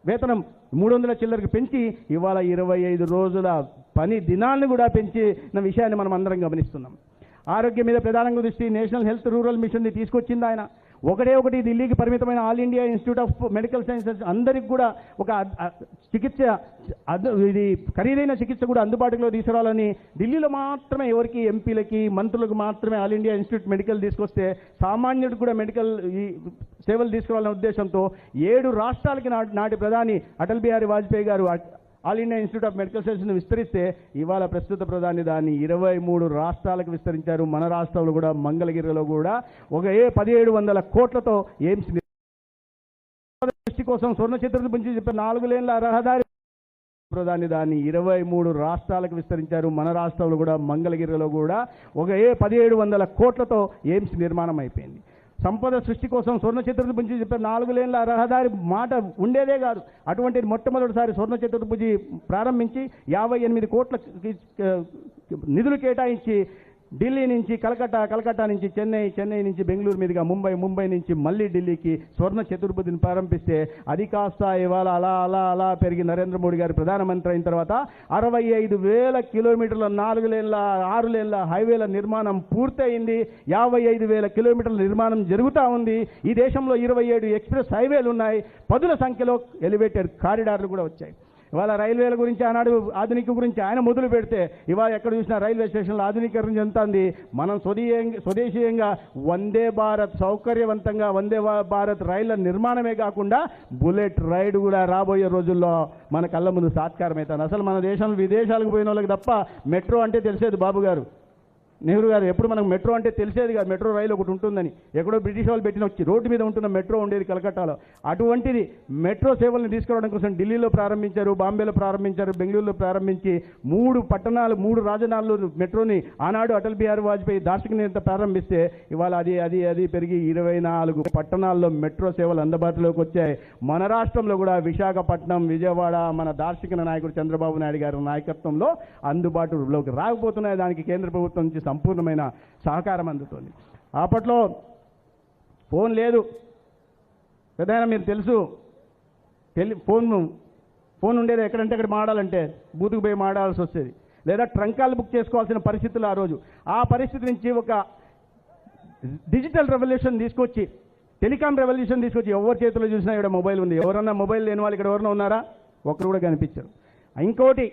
వేతనం 300 చిల్లరకు పెంచి ఇవాళ 25 రోజుల పని దినాలను కూడా పెంచిన విషయాన్ని మనం అందరం గమనిస్తున్నాం. ఆరోగ్యం మీద ప్రధానంగా దృష్టి నేషనల్ హెల్త్ రూరల్ మిషన్ని తీసుకొచ్చింది ఆయన. ఒకటి ఢిల్లీకి పరిమితమైన all India institute of medical sciences అందరికి కూడా ఒక చికిత్స, ఇది ఖరీదైన చికిత్స కూడా అందుబాటులో తీసుకురావాలని ఢిల్లీలో మాత్రమే ఎవరికి, ఎంపీలకి, మంత్రులకు మాత్రమే ఆల్ ఇండియా ఇన్స్టిట్యూట్ మెడికల్ తీసుకొస్తే సామాన్యుడికి కూడా మెడికల్ సేవలు తీసుకురావాలనే ఉద్దేశంతో 7 రాష్ట్రాలకి నాటి ప్రధాని అటల్ బిహారీ వాజ్పేయి గారు all India institute of medical సైన్స్ని విస్తరిస్తే ఇవాళ ప్రస్తుత ప్రధాని దాన్ని 23 రాష్ట్రాలకు విస్తరించారు. మన రాష్ట్రంలో కూడా మంగళగిరిలో కూడా ఒక 1,700 కోట్లతో ఎయిమ్స్ దృష్టి కోసం స్వర్ణ చిత్రం గురించి చెప్పిన 4 లేన్ల రహదారి ప్రధాని దాన్ని 23 రాష్ట్రాలకు విస్తరించారు. మన రాష్ట్రంలో కూడా మంగళగిరిలో కూడా ఒక 1,700 కోట్లతో ఎయిమ్స్ నిర్మాణం అయిపోయింది. సంపద సృష్టి కోసం స్వర్ణ చతుర్భుజి చెప్పే 4 లేన్ల రహదారి మాట ఉండేదే కాదు. అటువంటిది మొట్టమొదటిసారి స్వర్ణ చతుర్భుజి ప్రారంభించి 58 కోట్ల నిధులు కేటాయించి ఢిల్లీ నుంచి కలకట్టా నుంచి చెన్నై నుంచి బెంగళూరు మీదుగా ముంబై నుంచి మళ్ళీ ఢిల్లీకి స్వర్ణ చతుర్భుజిని ప్రారంభిస్తే అది కాస్త ఇవాళ అలా పెరిగి నరేంద్ర మోడీ గారు ప్రధానమంత్రి అయిన తర్వాత 65,000 కిలోమీటర్ల 4 లేన్ల 6 లేన్ల హైవేల నిర్మాణం పూర్తయింది. 55,000 కిలోమీటర్ల నిర్మాణం జరుగుతూ ఉంది. ఈ దేశంలో 27 ఎక్స్ప్రెస్ హైవేలు ఉన్నాయి. పదుల సంఖ్యలో ఎలివేటెడ్ కారిడార్లు కూడా వచ్చాయి. ఇవాళ రైల్వేల గురించి ఆనాడు ఆధునిక గురించి ఆయన మొదలు పెడితే ఇవాళ ఎక్కడ చూసినా రైల్వే స్టేషన్లో ఆధునీకరణ చెందుతుంది. మనం స్వదేశీయంగా వందే భారత్ సౌకర్యవంతంగా వందే భారత్ రైళ్ల నిర్మాణమే కాకుండా బుల్లెట్ రైడ్ కూడా రాబోయే రోజుల్లో మన కళ్ళ ముందు సాత్కారమవుతుంది. అసలు మన దేశంలో విదేశాలకు పోయిన వాళ్ళకి తప్ప మెట్రో అంటే తెలిసేది బాబు గారు నెహ్రూ గారు ఎప్పుడు మనకు మెట్రో అంటే తెలిసేది కాదు. మెట్రో రైలు ఒకటి ఉంటుందని ఎక్కడో బ్రిటిష్ వాళ్ళు పెట్టిన రోడ్డు మీద ఉంటున్న మెట్రో ఉండేది కలకట్టాలో. అటువంటిది మెట్రో సేవలను తీసుకురావడం కోసం ఢిల్లీలో ప్రారంభించారు, బాంబేలో ప్రారంభించారు, బెంగళూరులో ప్రారంభించి 3 రాజధానులు మెట్రోని ఆనాడు అటల్ బిహారీ వాజ్పేయి దార్శనికత ప్రారంభిస్తే ఇవాళ అది పెరిగి 24 పట్టణాల్లో మెట్రో సేవలు అందుబాటులోకి వచ్చాయి. మన రాష్ట్రంలో కూడా విశాఖపట్నం, విజయవాడ మన దార్శనిక నాయకుడు చంద్రబాబు నాయుడు గారి నాయకత్వంలో అందుబాటులోకి రాకపోతున్నాయి. దానికి కేంద్ర ప్రభుత్వం నుంచి సంపూర్ణమైన సహకారం అందుతోంది. అప్పట్లో ఫోన్ లేదు పెద్దయినా మీరు తెలుసు. ఫోన్ ఉండేది ఎక్కడంటే అక్కడ మాడాలంటే బూతుకు పోయి మాడాల్సి వచ్చేది, లేదా ట్రంకాలు బుక్ చేసుకోవాల్సిన పరిస్థితులు ఆ రోజు. ఆ పరిస్థితి నుంచి ఒక డిజిటల్ రెవల్యూషన్ తీసుకొచ్చి టెలికాం రెవల్యూషన్ తీసుకొచ్చి ఎవరి చేతిలో చూసినా ఇక్కడ మొబైల్ ఉంది. ఎవరన్నా మొబైల్ లేని వాళ్ళు ఇక్కడ ఎవరన్నా ఉన్నారా? ఒక్కరు కూడా కనిపించారు. ఇంకోటి